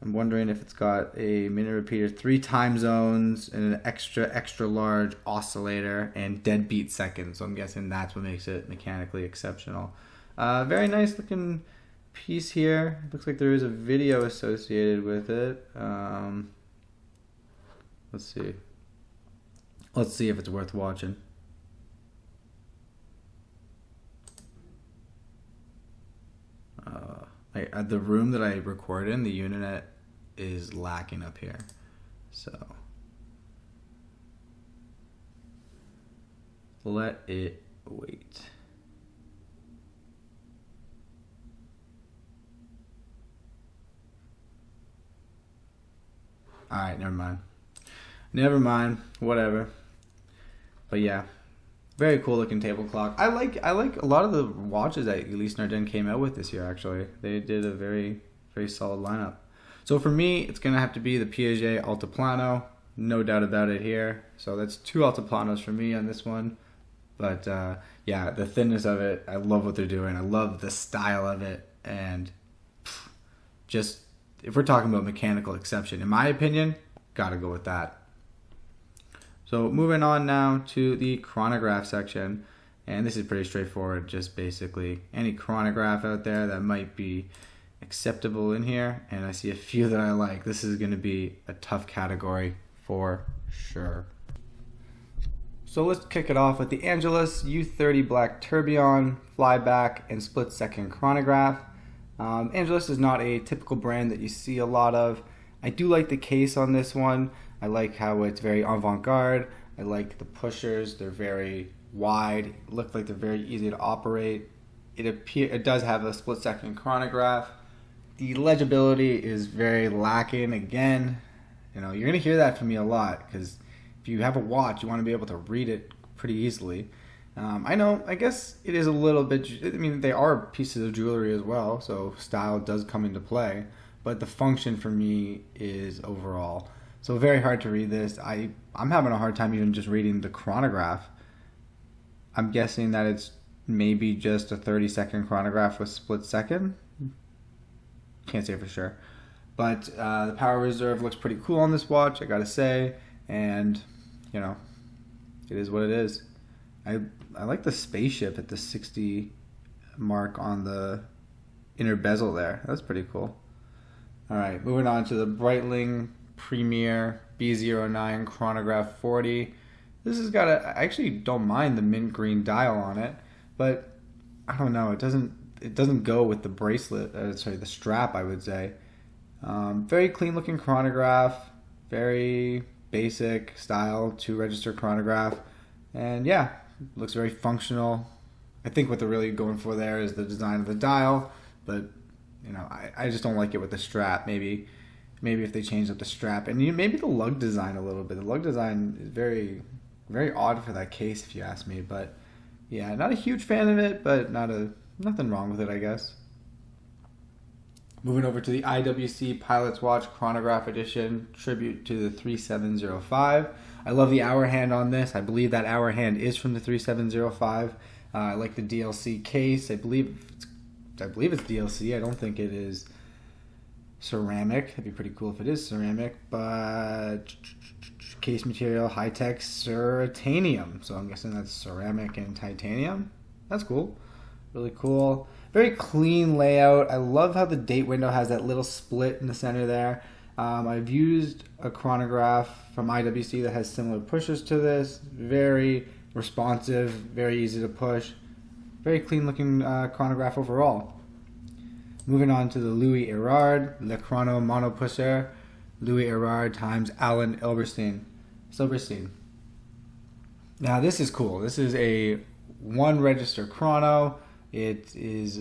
I'm wondering if it's got a minute repeater, 3 time zones, and an extra large oscillator and deadbeat seconds. So I'm guessing that's what makes it mechanically exceptional. Very nice looking piece here. Looks like there is a video associated with it. Let's see if it's worth watching. The room that I record in, the internet is lacking up here, so let it wait. Alright, never mind, whatever. But yeah, very cool looking table clock. I like a lot of the watches that Ulysse Nardin came out with this year. Actually, they did a very solid lineup. So for me, it's gonna have to be the Piaget Alta Plano, no doubt about it here. So that's 2 Alta Planos for me on this one. But yeah, the thinness of it, I love what they're doing. I love the style of it, and just if we're talking about mechanical exception, in my opinion, gotta go with that. So moving on now to the chronograph section, and this is pretty straightforward. Just basically any chronograph out there that might be acceptable in here, and I see a few that I like. This is going to be a tough category for sure. So let's kick it off with the Angelus U30 Black Tourbillon flyback and split second chronograph. Angelus is not a typical brand that you see a lot of. I do like the case on this one. I like how it's very avant-garde. I like the pushers. They're very wide. Look like they're very easy to operate. It does have a split second chronograph. The legibility is very lacking. Again, you're going to hear that from me a lot, because if you have a watch, you want to be able to read it pretty easily. I guess it is a little bit, they are pieces of jewelry as well, so style does come into play, but the function for me is overall. So very hard to read this. I'm having a hard time even just reading the chronograph. I'm guessing that it's maybe just a 30-second chronograph with split second. Can't say for sure. But the power reserve looks pretty cool on this watch, I gotta say. And, it is what it is. I like the spaceship at the 60 mark on the inner bezel there. That's pretty cool. Alright, moving on to the Breitling Premier B09 Chronograph 40. This has got I actually don't mind the mint green dial on it, but I don't know, it doesn't go with the bracelet, the strap, I would say. Very clean looking chronograph, very basic style 2-register chronograph, and yeah, looks very functional. I think what they're really going for there is the design of the dial, but I just don't like it with the strap. Maybe if they change up the strap and maybe the lug design a little bit. The lug design is very, very odd for that case, if you ask me. But yeah, not a huge fan of it, but nothing wrong with it, I guess. Moving over to the Iwc Pilot's Watch Chronograph Edition, tribute to the 3705. I love the hour hand on this. I believe that hour hand is from the 3705. I like the DLC case. I believe it's DLC. I don't think it is ceramic. That'd be pretty cool if it is ceramic, but case material, high-tech titanium. So I'm guessing that's ceramic and titanium. That's cool. Really cool. Very clean layout. I love how the date window has that little split in the center there. I've used a chronograph from IWC that has similar pushers to this. Very responsive, very easy to push. Very clean looking chronograph overall. Moving on to the Louis Erard, Le Chrono Monopusher, Louis Erard times Alan Silberstein. Now this is cool. This is a one register chrono. It is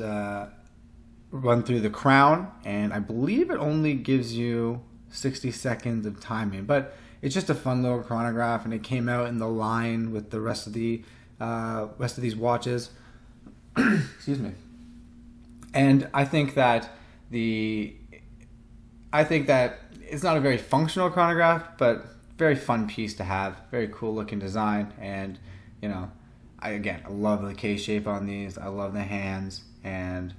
run through the crown, and I believe it only gives you 60 seconds of timing, but it's just a fun little chronograph, and it came out in the line with the rest of these watches. Excuse me. And I think that it's not a very functional chronograph, but very fun piece to have. Very cool looking design, and you know, I love the K shape on these. I love the hands, and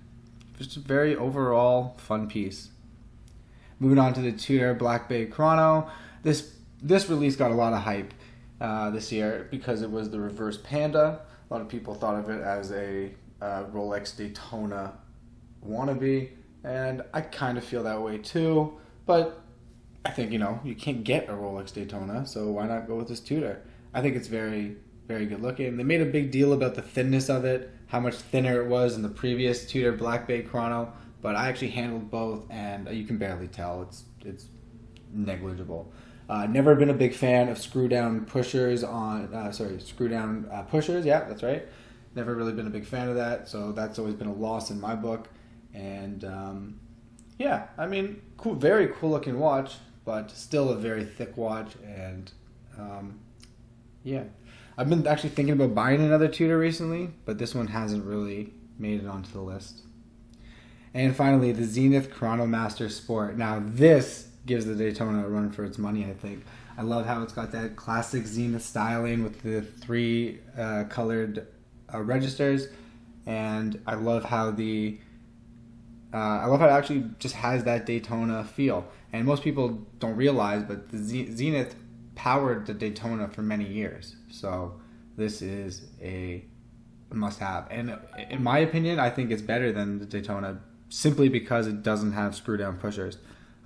just a very overall fun piece. Moving on to the Tudor Black Bay Chrono. This release got a lot of hype this year because it was the reverse Panda. A lot of people thought of it as a Rolex Daytona wannabe, and I kind of feel that way too, but I think, you can't get a Rolex Daytona, so why not go with this Tudor? I think it's very, very good looking. They made a big deal about the thinness of it, how much thinner it was in the previous Tudor Black Bay Chrono, but I actually handled both, and you can barely tell. It's negligible. Never been a big fan of screw down pushers. Yeah, that's right. Never really been a big fan of that, so that's always been a loss in my book. And yeah, I mean, cool, very cool looking watch, but still a very thick watch. And yeah, I've been actually thinking about buying another Tudor recently, but this one hasn't really made it onto the list. And finally, the Zenith Chronomaster Sport. Now this gives the Daytona a run for its money, I think. I love how it's got that classic Zenith styling with the three colored registers, and I love how it actually just has that Daytona feel. And most people don't realize, but the Zenith powered the Daytona for many years. So this is a must-have. And in my opinion, I think it's better than the Daytona simply because it doesn't have screw-down pushers.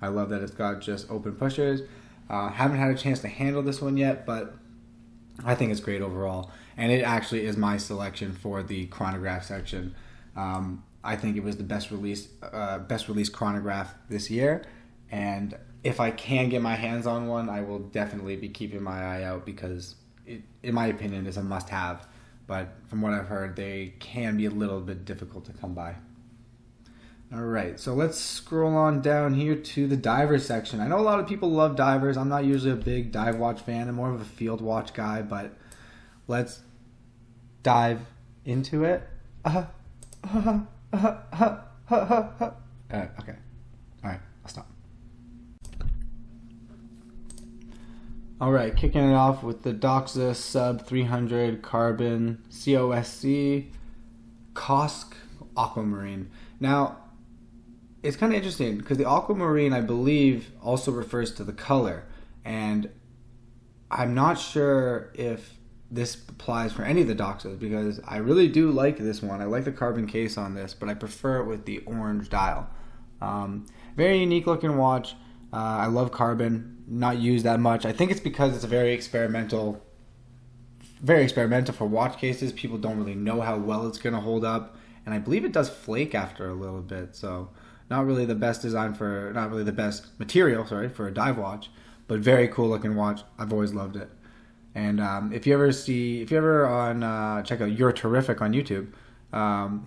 I love that it's got just open pushers. Haven't had a chance to handle this one yet, but I think it's great overall. And it actually is my selection for the chronograph section. I think it was the best release chronograph this year, and if I can get my hands on one, I will definitely be keeping my eye out because it, in my opinion, is a must-have. But from what I've heard, they can be a little bit difficult to come by. All right, so let's scroll on down here to the diver section. I know a lot of people love divers. I'm not usually a big dive watch fan. I'm more of a field watch guy, but let's dive into it. Okay. All right, I'll stop. All right, kicking it off with the Doxa Sub 300 Carbon Ksk Aquamarine. Now, it's kind of interesting because the aquamarine, I believe, also refers to the color, and I'm not sure if this applies for any of the Doxas because I really do like this one. I like the carbon case on this, but I prefer it with the orange dial. Very unique looking watch. I love carbon, not used that much. I think it's because it's a very experimental for watch cases. People don't really know how well it's going to hold up, and I believe it does flake after a little bit, so not really the best material for a dive watch, but very cool looking watch. I've always loved it. And if you ever check out You're Terrific on YouTube,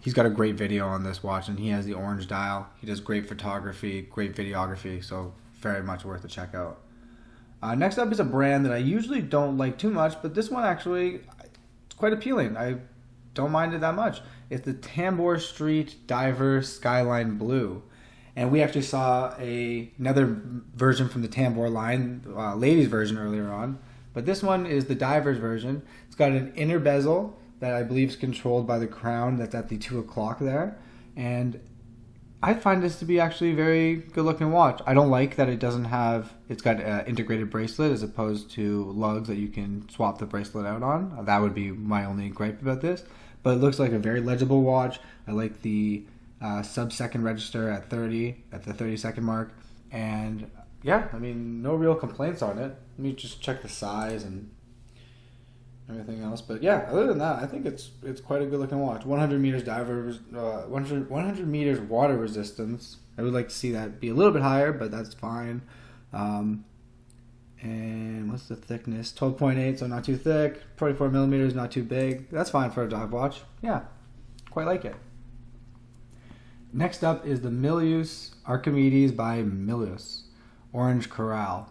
he's got a great video on this watch, and he has the orange dial. He does great photography, great videography, so very much worth a check out. Next up is a brand that I usually don't like too much, but this one actually it's quite appealing. I don't mind it that much. It's the Tambor Street Diver Skyline Blue. And we actually saw another version from the Tambor line, ladies version earlier on. But this one is the diver's version. It's got an inner bezel that I believe is controlled by the crown that's at the 2 o'clock there. And I find this to be actually a very good looking watch. I don't like that it's got an integrated bracelet as opposed to lugs that you can swap the bracelet out on. That would be my only gripe about this. But it looks like a very legible watch. I like the sub-second register at 30, at the 30-second mark. And yeah, I mean, no real complaints on it. Let me just check the size and everything else. But yeah, other than that, I think it's quite a good looking watch. 100 meters 100 meters water resistance. I would like to see that be a little bit higher, but that's fine. And what's the thickness? 12.8, so not too thick. 24 millimeters, not too big. That's fine for a dive watch. Yeah, quite like it. Next up is the Milius Archimedes by Milius Orange Corral.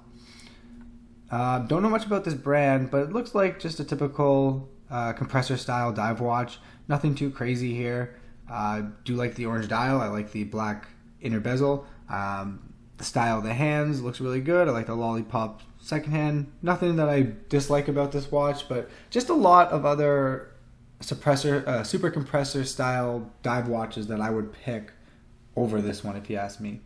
Don't know much about this brand, but it looks like just a typical compressor style dive watch. Nothing too crazy here. Do like the orange dial. I like the black inner bezel. The style of the hands looks really good. I like the lollipop second hand. Nothing that I dislike about this watch, but just a lot of other super compressor style dive watches that I would pick over this one if you ask me.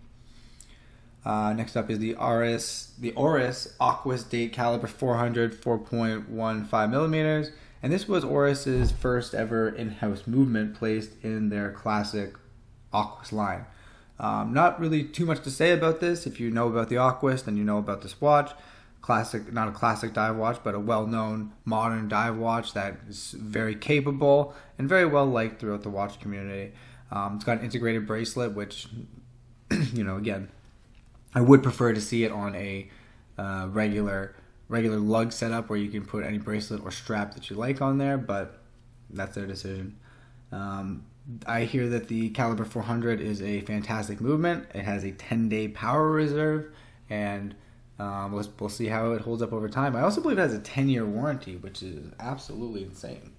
Next up is the Oris Aquas Date Caliber 400 4.15 millimeters, and this was Oris's first ever in-house movement placed in their classic Aquas line. Not really too much to say about this. If you know about the Aquas, then you know about this watch. Classic, not a classic dive watch, but a well-known modern dive watch that is very capable and very well liked throughout the watch community. It's got an integrated bracelet, which, again, I would prefer to see it on a regular lug setup where you can put any bracelet or strap that you like on there, but that's their decision. I hear that the Caliber 400 is a fantastic movement. It has a 10-day power reserve, and we'll see how it holds up over time. I also believe it has a 10-year warranty, which is absolutely insane.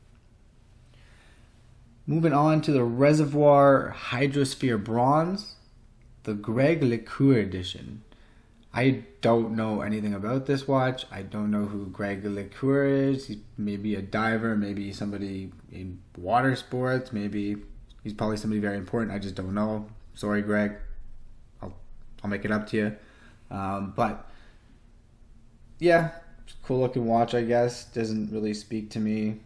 Moving on to the Reservoir Hydrosphere Bronze, the Greg LeCour edition. I don't know anything about this watch. I don't know who Greg LeCour is. He's maybe a diver, maybe somebody in water sports, maybe he's probably somebody very important. I just don't know. Sorry, Greg. I'll make it up to you. But yeah, cool looking watch, I guess. Doesn't really speak to me.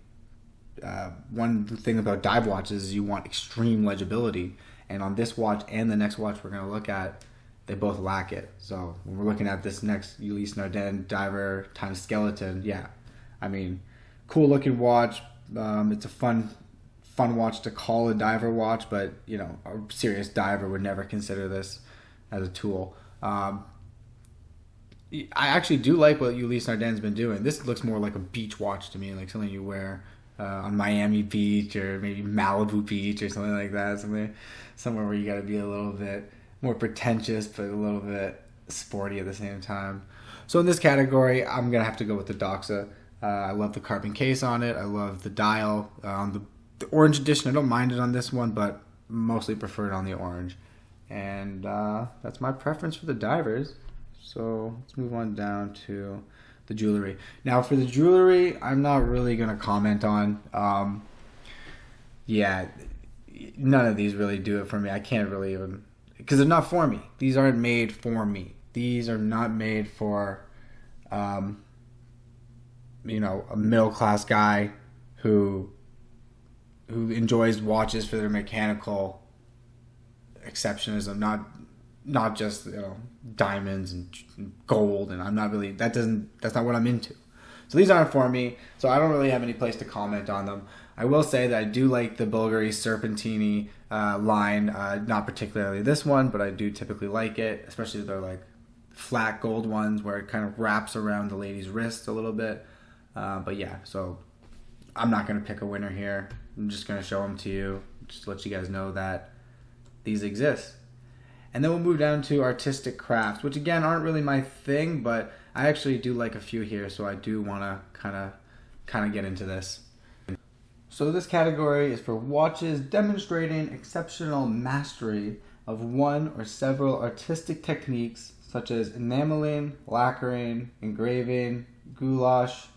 One thing about dive watches is you want extreme legibility, and on this watch and the next watch we're going to look at, they both lack it. So when we're looking at this next Ulysse Nardin diver times skeleton, yeah, I mean, cool looking watch. It's a fun watch to call a diver watch, but a serious diver would never consider this as a tool. I actually do like what Ulysse Nardin's been doing. This looks more like a beach watch to me, like something you wear on Miami Beach or maybe Malibu Beach or something like that. Somewhere where you got to be a little bit more pretentious but a little bit sporty at the same time. So in this category, I'm going to have to go with the Doxa. I love the carbon case on it. I love the dial. The orange edition, I don't mind it on this one, but mostly prefer it on the orange. And that's my preference for the divers. So let's move on down to the jewelry. Now for the jewelry, I'm not really going to comment on. None of these really do it for me. I can't really even, because they're not for me. These aren't made for me. These are not made for, a middle-class guy who enjoys watches for their mechanical exceptionism, not just diamonds and gold, and I'm not really that's not what I'm into. So these aren't for me, so I don't really have any place to comment on them. I will say that I do like the Bulgari Serpentini line, not particularly this one, but I do typically like it, especially they're like flat gold ones where it kind of wraps around the lady's wrist a little bit. But yeah, so I'm not going to pick a winner here. I'm just going to show them to you, just to let you guys know that these exist. And then we'll move down to artistic crafts, which again aren't really my thing, but I actually do like a few here, so I do want to kind of get into this. So this category is for watches demonstrating exceptional mastery of one or several artistic techniques such as enameling, lacquering, engraving, gouache,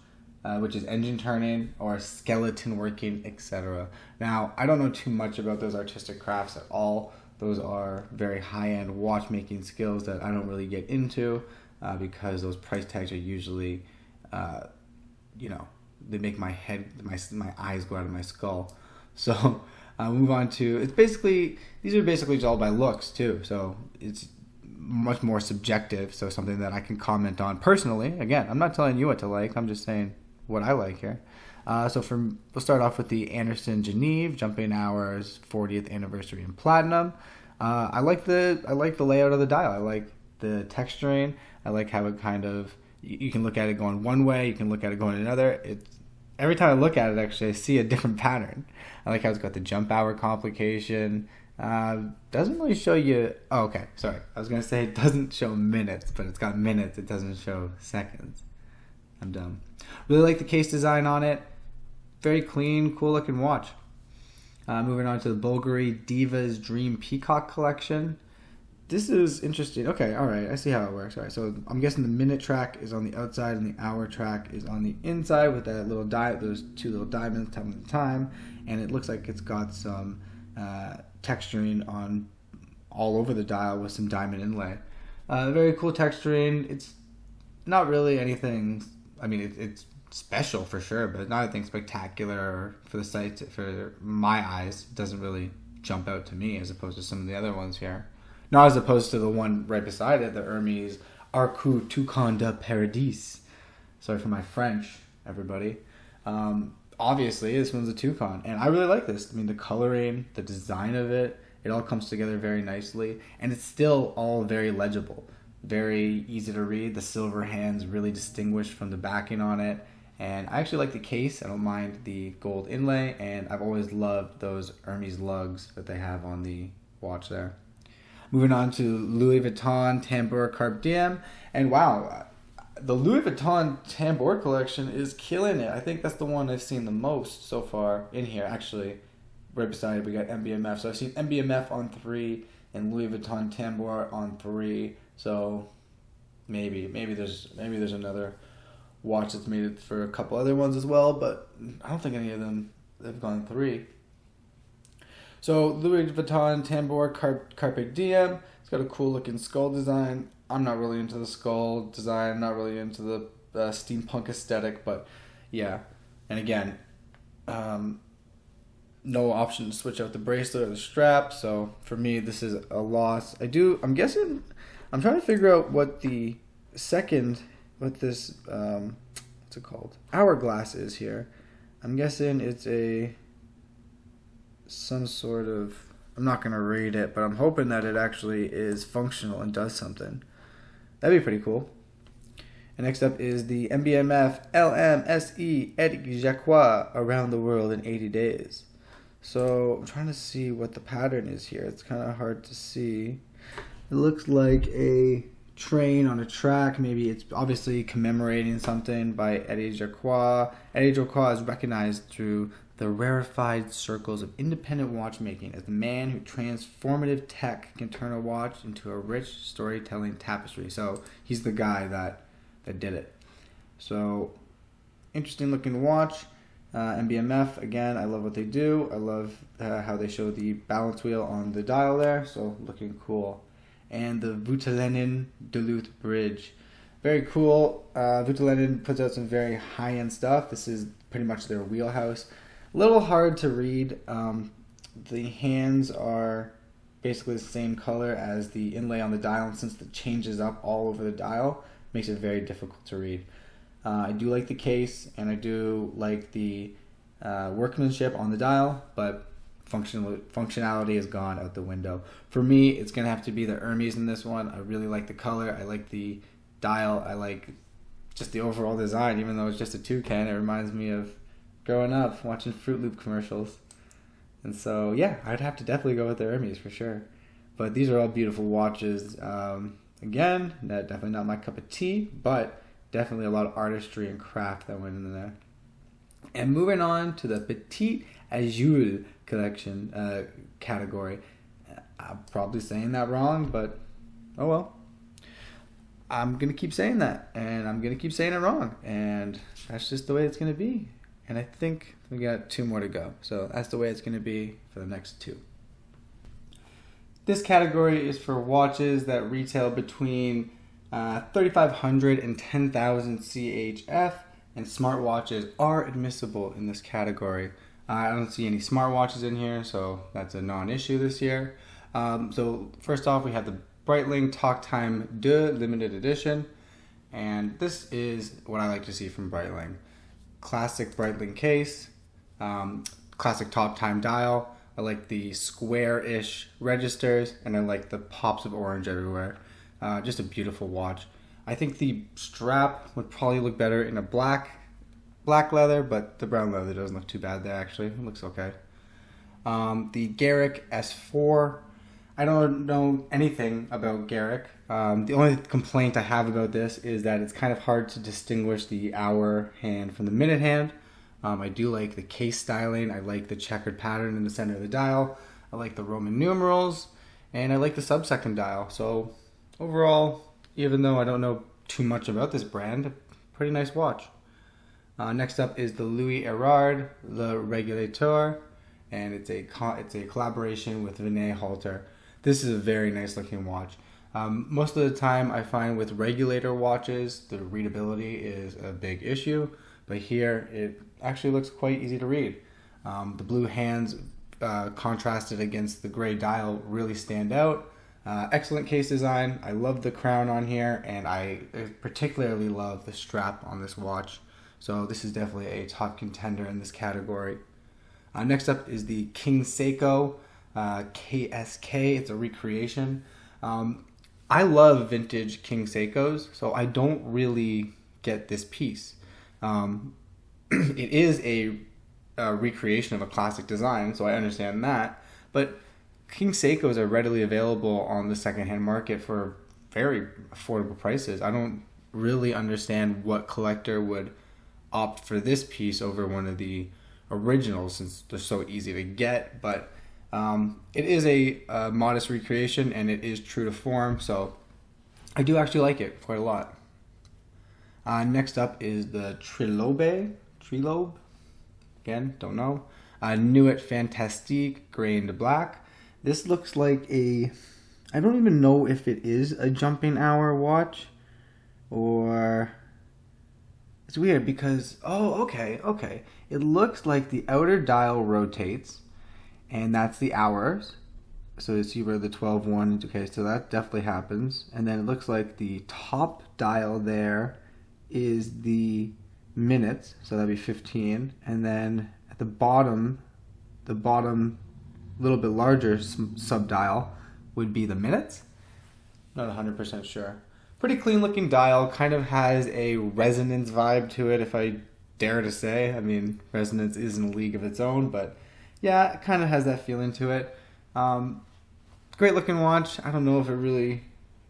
which is engine turning, or skeleton working, etc. Now, I don't know too much about those artistic crafts at all. Those are very high-end watchmaking skills that I don't really get into because those price tags are usually, they make my head, my eyes go out of my skull. So I'll move on to, these are basically just all by looks too. So it's much more subjective, so something that I can comment on personally. Again, I'm not telling you what to like, I'm just saying what I like here. We'll start off with the Anderson Geneve Jumping Hours 40th Anniversary in Platinum. I like the layout of the dial. I like the texturing. I like how it kind of, you can look at it going one way, you can look at it going another. Every time I look at it, actually, I see a different pattern. I like how it's got the jump hour complication. Doesn't really show you... Oh, okay, sorry. I was going to say it doesn't show minutes, but it's got minutes. It doesn't show seconds. I'm dumb. Really like the case design on it. Very clean, cool looking watch. Moving on to the Bulgari Divas Dream Peacock Collection. This is interesting. Okay, all right. I see how it works. All right, so I'm guessing the minute track is on the outside and the hour track is on the inside with that little those two little diamonds telling the time. And it looks like it's got some texturing on all over the dial with some diamond inlay. Very cool texturing. It's not really anything. I mean, it's special for sure, but not anything spectacular or for the sight. For my eyes, it doesn't really jump out to me as opposed to some of the other ones here. Not as opposed to the one right beside it, the Hermes Arcou Toucan de Paradis. Sorry for my French, everybody. Obviously, this one's a toucan, and I really like this. I mean, the coloring, the design of it, it all comes together very nicely, and it's still all very legible, very easy to read. The silver hands really distinguished from the backing on it, and I actually like the case. I don't mind the gold inlay, and I've always loved those Hermes lugs that they have on the watch there. Moving on to Louis Vuitton Tambour Carpe Diem, and wow, the Louis Vuitton Tambour collection is killing it. I think that's the one I've seen the most so far in here. Actually, right beside it, we got Mbnf. So I've seen Mbnf on 3 and Louis Vuitton Tambour on 3. So maybe there's another watch that's made it for a couple other ones as well, but I don't think any of them have gone 3. So Louis Vuitton Tambour Carpe Diem. It's got a cool looking skull design. I'm not really into the skull design. I'm not really into the steampunk aesthetic, but yeah. And again, no option to switch out the bracelet or the strap. So for me, this is a loss. I'm guessing, I'm trying to figure out what the second, what this, what's it called? Hourglass is here. I'm guessing it's some sort of, I'm not going to read it, but I'm hoping that it actually is functional and does something. That'd be pretty cool. And next up is the Mbnf Lmx Titanium Around the World in 80 Days. So I'm trying to see what the pattern is here. It's kind of hard to see. It looks like a train on a track. Maybe it's obviously commemorating something by Eddie Jacquot. Eddie Jacquot is recognized through the rarefied circles of independent watchmaking as the man who transformative tech can turn a watch into a rich storytelling tapestry. So he's the guy that did it. So interesting looking watch. Mbnf, again, I love what they do. I love how they show the balance wheel on the dial there. So looking cool. And the Vuitton Duluth Bridge. Very cool. Vuitton puts out some very high-end stuff. This is pretty much their wheelhouse. A little hard to read. The hands are basically the same color as the inlay on the dial, and since it changes up all over the dial, it makes it very difficult to read. I do like the case, and I do like the workmanship on the dial, but functionality has gone out the window. For me, it's going to have to be the Hermes in this one. I really like the color. I like the dial. I like just the overall design, even though it's just a toucan. It reminds me of growing up watching Fruit Loop commercials. And so yeah, I'd have to definitely go with the Hermes for sure. But these are all beautiful watches. Again, definitely not my cup of tea, but definitely a lot of artistry and craft that went in there. And moving on to the Petit Azul collection category. I'm probably saying that wrong, but oh well. I'm going to keep saying that, and I'm going to keep saying it wrong, and that's just the way it's going to be. And I think we got 2 more to go. So that's the way it's going to be for the next 2. This category is for watches that retail between 3,500 and 10,000 CHF, and smartwatches are admissible in this category. I don't see any smartwatches in here, so that's a non-issue this year. So first off, we have the Breitling Talk Time 2 limited edition. And this is what I like to see from Breitling. Classic Breitling case, classic Talk Time dial. I like the square-ish registers, and I like the pops of orange everywhere. Just a beautiful watch. I think the strap would probably look better in a black leather, but the brown leather doesn't look too bad there actually. It looks okay. The Garrick S4. I don't know anything about Garrick. The only complaint I have about this is that it's kind of hard to distinguish the hour hand from the minute hand. I do like the case styling. I like the checkered pattern in the center of the dial. I like the Roman numerals, and I like the sub-second dial. So overall, even though I don't know too much about this brand, pretty nice watch. Next up is the Louis Erard Le Régulateur, and it's a collaboration with Vinet Halter. This is a very nice looking watch. Most of the time I find with regulator watches, the readability is a big issue, but here it actually looks quite easy to read. The blue hands contrasted against the gray dial really stand out. Excellent case design. I love the crown on here, and I particularly love the strap on this watch. So this is definitely a top contender in this category. Next up is the King Seiko Ksk. It's a recreation. I love vintage King Seikos, so I don't really get this piece. It is a recreation of a classic design, so I understand that. But King Seikos are readily available on the secondhand market for very affordable prices. I don't really understand what collector would opt for this piece over one of the originals, since they're so easy to get. But it is a modest recreation, and it is true to form, so I do actually like it quite a lot. Next up is the Trilobe, again, don't know. Nuit Fantastique Grained Black. This looks like I don't even know if it is a jumping hour watch, or it's weird because, okay. It looks like the outer dial rotates, and that's the hours. So you see where the 12-1, okay, so that definitely happens. And then it looks like the top dial there is the minutes, so that'd be 15. And then at the bottom little bit larger sub-dial would be the minutes. Not 100% sure. Pretty clean looking dial, kind of has a resonance vibe to it, if I dare to say. I mean, resonance is in a league of its own, but yeah, it kind of has that feeling to it. Great looking watch. I don't know if it really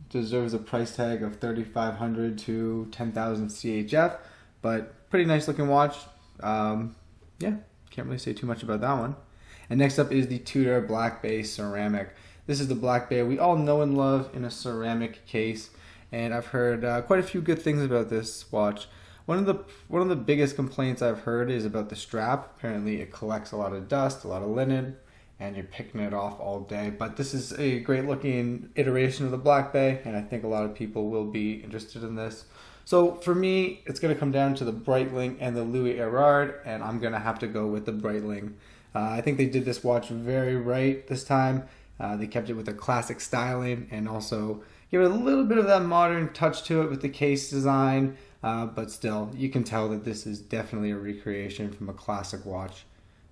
deserves a price tag of $3,500 to $10,000 CHF, but pretty nice looking watch. Yeah, can't really say too much about that one. And next up is the Tudor Black Bay ceramic. This is the Black Bay we all know and love in a ceramic case, and I've heard quite a few good things about this watch. One of the biggest complaints I've heard is about the strap. Apparently it collects a lot of dust, a lot of linen, and you're picking it off all day. But this is a great looking iteration of the Black Bay, and I think a lot of people will be interested in this. So for me, it's going to come down to the Breitling and the Louis Erard, and I'm going to have to go with the Breitling. I think they did this watch very right this time. They kept it with a classic styling and also give it a little bit of that modern touch to it with the case design. But still, you can tell that this is definitely a recreation from a classic watch.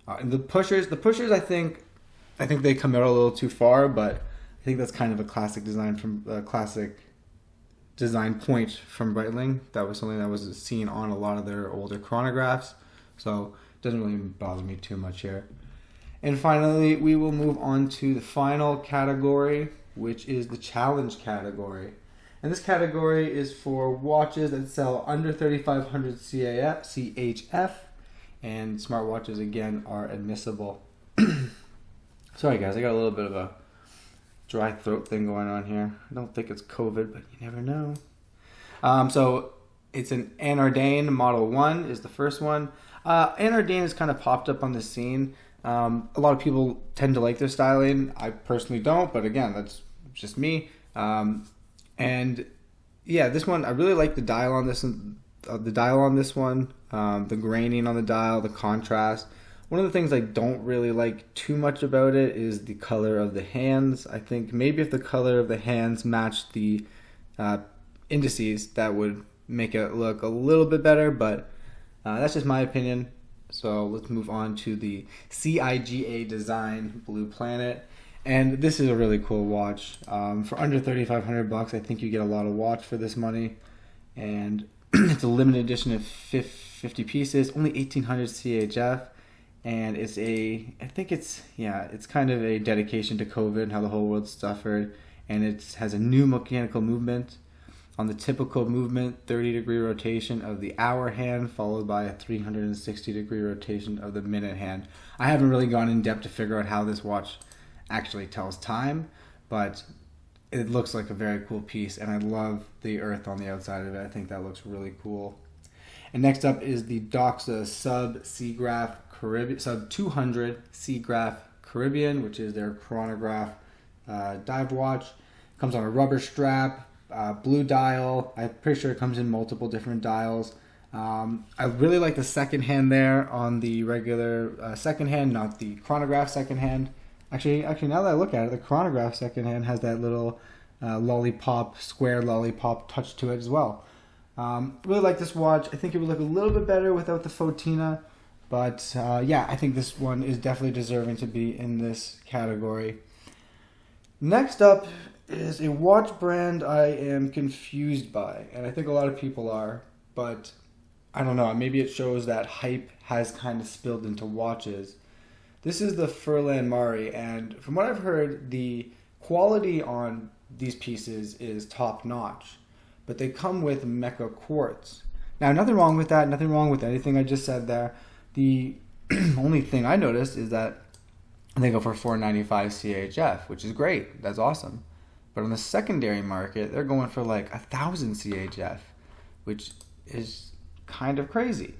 And the pushers, I think they come out a little too far, but I think that's kind of a classic design from a classic design point from Breitling. That was something that was seen on a lot of their older chronographs, so it doesn't really bother me too much here. And finally, we will move on to the final category, which is the challenge category. And this category is for watches that sell under 3,500 CHF, and smartwatches again are admissible. Sorry guys, I got a little bit of a dry throat thing going on here. I don't think it's COVID, but you never know. So it's an Ordayne Model One is the first one. Ordayne has kind of popped up on the scene. A lot of people tend to like their styling. I personally don't, but again, that's just me. And yeah, this one, I really like the dial on this one, the graining on the dial, the contrast. One of the things I don't really like too much about it is the color of the hands. I think maybe if the color of the hands matched the indices, that would make it look a little bit better, but that's just my opinion. So let's move on to the CIGA Design Blue Planet. And this is a really cool watch. For under $3,500, I think you get a lot of watch for this money. And it's a limited edition of 50 pieces, only 1,800 CHF. And it's it's kind of a dedication to COVID and how the whole world suffered. And it has a new mechanical movement. On the typical movement, 30-degree rotation of the hour hand, followed by a 360-degree rotation of the minute hand. I haven't really gone in depth to figure out how this watch actually tells time, but it looks like a very cool piece, and I love the earth on the outside of it. I think that looks really cool. And next up is the Doxa Sub 200 Seagraph Caribbean, which is their chronograph dive watch. Comes on a rubber strap. Blue dial. I'm pretty sure it comes in multiple different dials. I really like the second hand there on the regular second hand, not the chronograph second hand. Actually, now that I look at it, the chronograph second hand has that little square lollipop touch to it as well. Really like this watch. I think it would look a little bit better without the Fotina, but yeah, I think this one is definitely deserving to be in this category. Next up is a watch brand I am confused by, and I think a lot of people are, but I don't know, maybe it shows that hype has kind of spilled into watches. This is the Furlan Mari, and from what I've heard, the quality on these pieces is top notch, but they come with Mecca quartz. Now, nothing wrong with that, nothing wrong with anything I just said there. The only thing I noticed is that they go for $495 CHF, which is great, that's awesome. But on the secondary market, they're going for like 1,000 CHF, which is kind of crazy.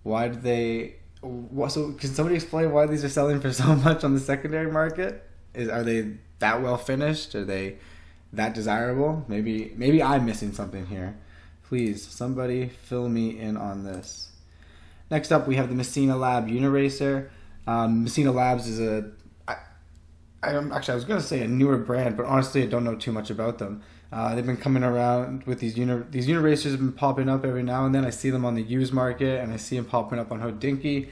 Why did they? So can somebody explain why these are selling for so much on the secondary market? Are they that well finished? Are they that desirable? Maybe I'm missing something here. Please, somebody fill me in on this. Next up, we have the Messina Lab Uniracer. Messina Labs is I was going to say a newer brand, but honestly, I don't know too much about them. They've been coming around with these Uniracers have been popping up every now and then. I see them on the used market, and I see them popping up on Hodinkee.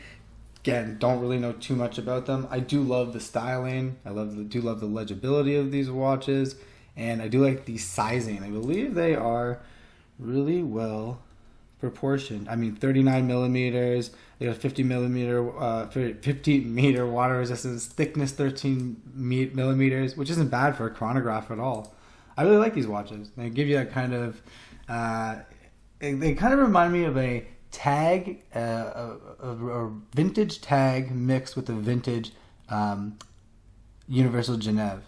Again, don't really know too much about them. I do love the styling. I do love the legibility of these watches, and I do like the sizing. I believe they are really well proportioned. I mean, 39 millimeters. They got 50 meter water resistance, thickness 13 millimeters, which isn't bad for a chronograph at all. I really like these watches. They give you that kind of, they kind of remind me of a tag, a vintage tag mixed with a vintage Universal Genève.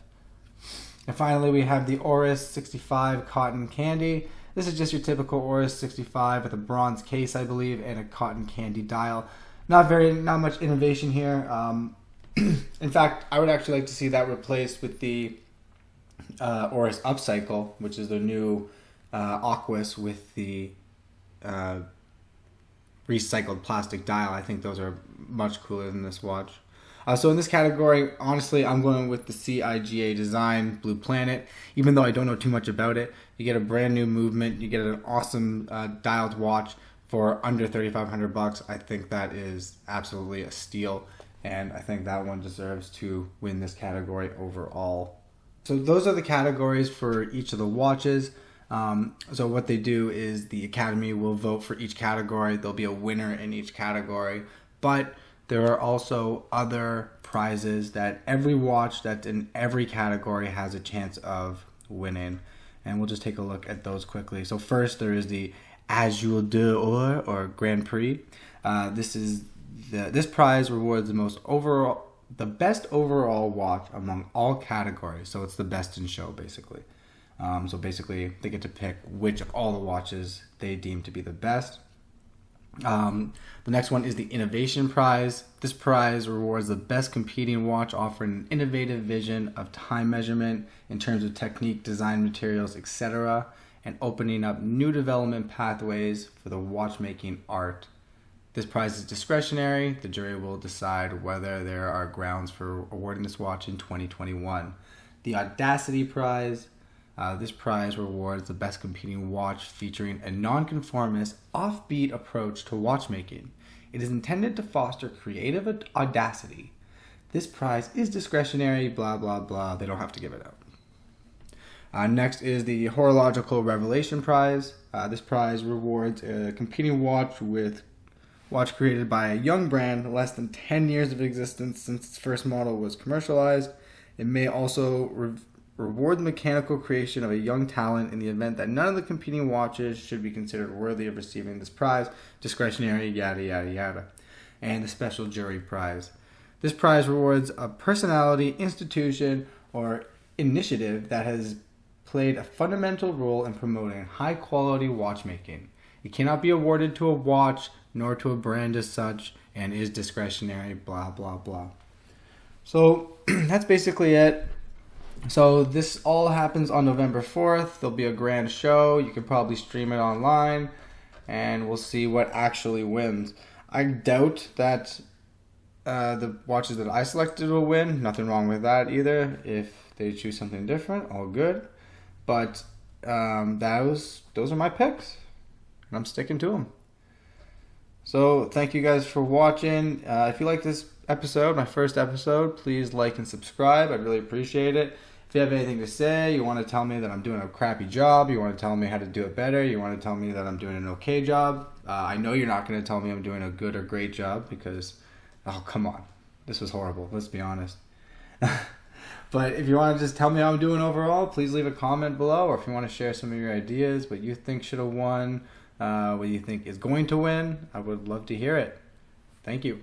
And finally, we have the Oris 65 Cotton Candy. This is just your typical Oris 65 with a bronze case, I believe, and a cotton candy dial. Not much innovation here. In fact, I would actually like to see that replaced with the Oris Upcycle, which is the new Aquas with the recycled plastic dial. I think those are much cooler than this watch. So in this category, honestly, I'm going with the CIGA Design Blue Planet. Even though I don't know too much about it, you get a brand new movement. You get an awesome dialed watch for under $3,500. I think that is absolutely a steal, and I think that one deserves to win this category overall. So those are the categories for each of the watches. So what they do is the Academy will vote for each category. There'll be a winner in each category, but there are also other prizes that every watch that's in every category has a chance of winning. And we'll just take a look at those quickly. So first, there is the Azul d'Or or Grand Prix. This prize rewards the best overall watch among all categories. So it's the best in show, basically. So basically, they get to pick which of all the watches they deem to be the best. The next one is the Innovation Prize. This prize rewards the best competing watch offering an innovative vision of time measurement in terms of technique, design, materials, etc., and opening up new development pathways for the watchmaking art. This prize is discretionary. The jury will decide whether there are grounds for awarding this watch in 2021. The Audacity Prize. This prize rewards the best competing watch featuring a nonconformist, offbeat approach to watchmaking. It is intended to foster creative audacity. This prize is discretionary, blah, blah, blah. They don't have to give it out. Next is the Horological Revelation Prize. This prize rewards a competing watch created by a young brand, less than 10 years of existence since its first model was commercialized. It may also reward the mechanical creation of a young talent in the event that none of the competing watches should be considered worthy of receiving this prize. Discretionary, yada, yada, yada. And the Special Jury Prize. This prize rewards a personality, institution, or initiative that has played a fundamental role in promoting high-quality watchmaking. It cannot be awarded to a watch nor to a brand as such, and is discretionary, blah, blah, blah. So that's basically it. So this all happens on November 4th. There'll be a grand show. You can probably stream it online, and we'll see what actually wins. I doubt that the watches that I selected will win. Nothing wrong with that either. If they choose something different, all good. But those are my picks, and I'm sticking to them. So thank you guys for watching. If you like this episode, my first episode, please like and subscribe. I'd really appreciate it. If you have anything to say, you want to tell me that I'm doing a crappy job, you want to tell me how to do it better, you want to tell me that I'm doing an okay job, I know you're not going to tell me I'm doing a good or great job because, oh, come on. This was horrible. Let's be honest. But if you want to just tell me how I'm doing overall, please leave a comment below. Or if you want to share some of your ideas, what you think should have won, what you think is going to win, I would love to hear it. Thank you.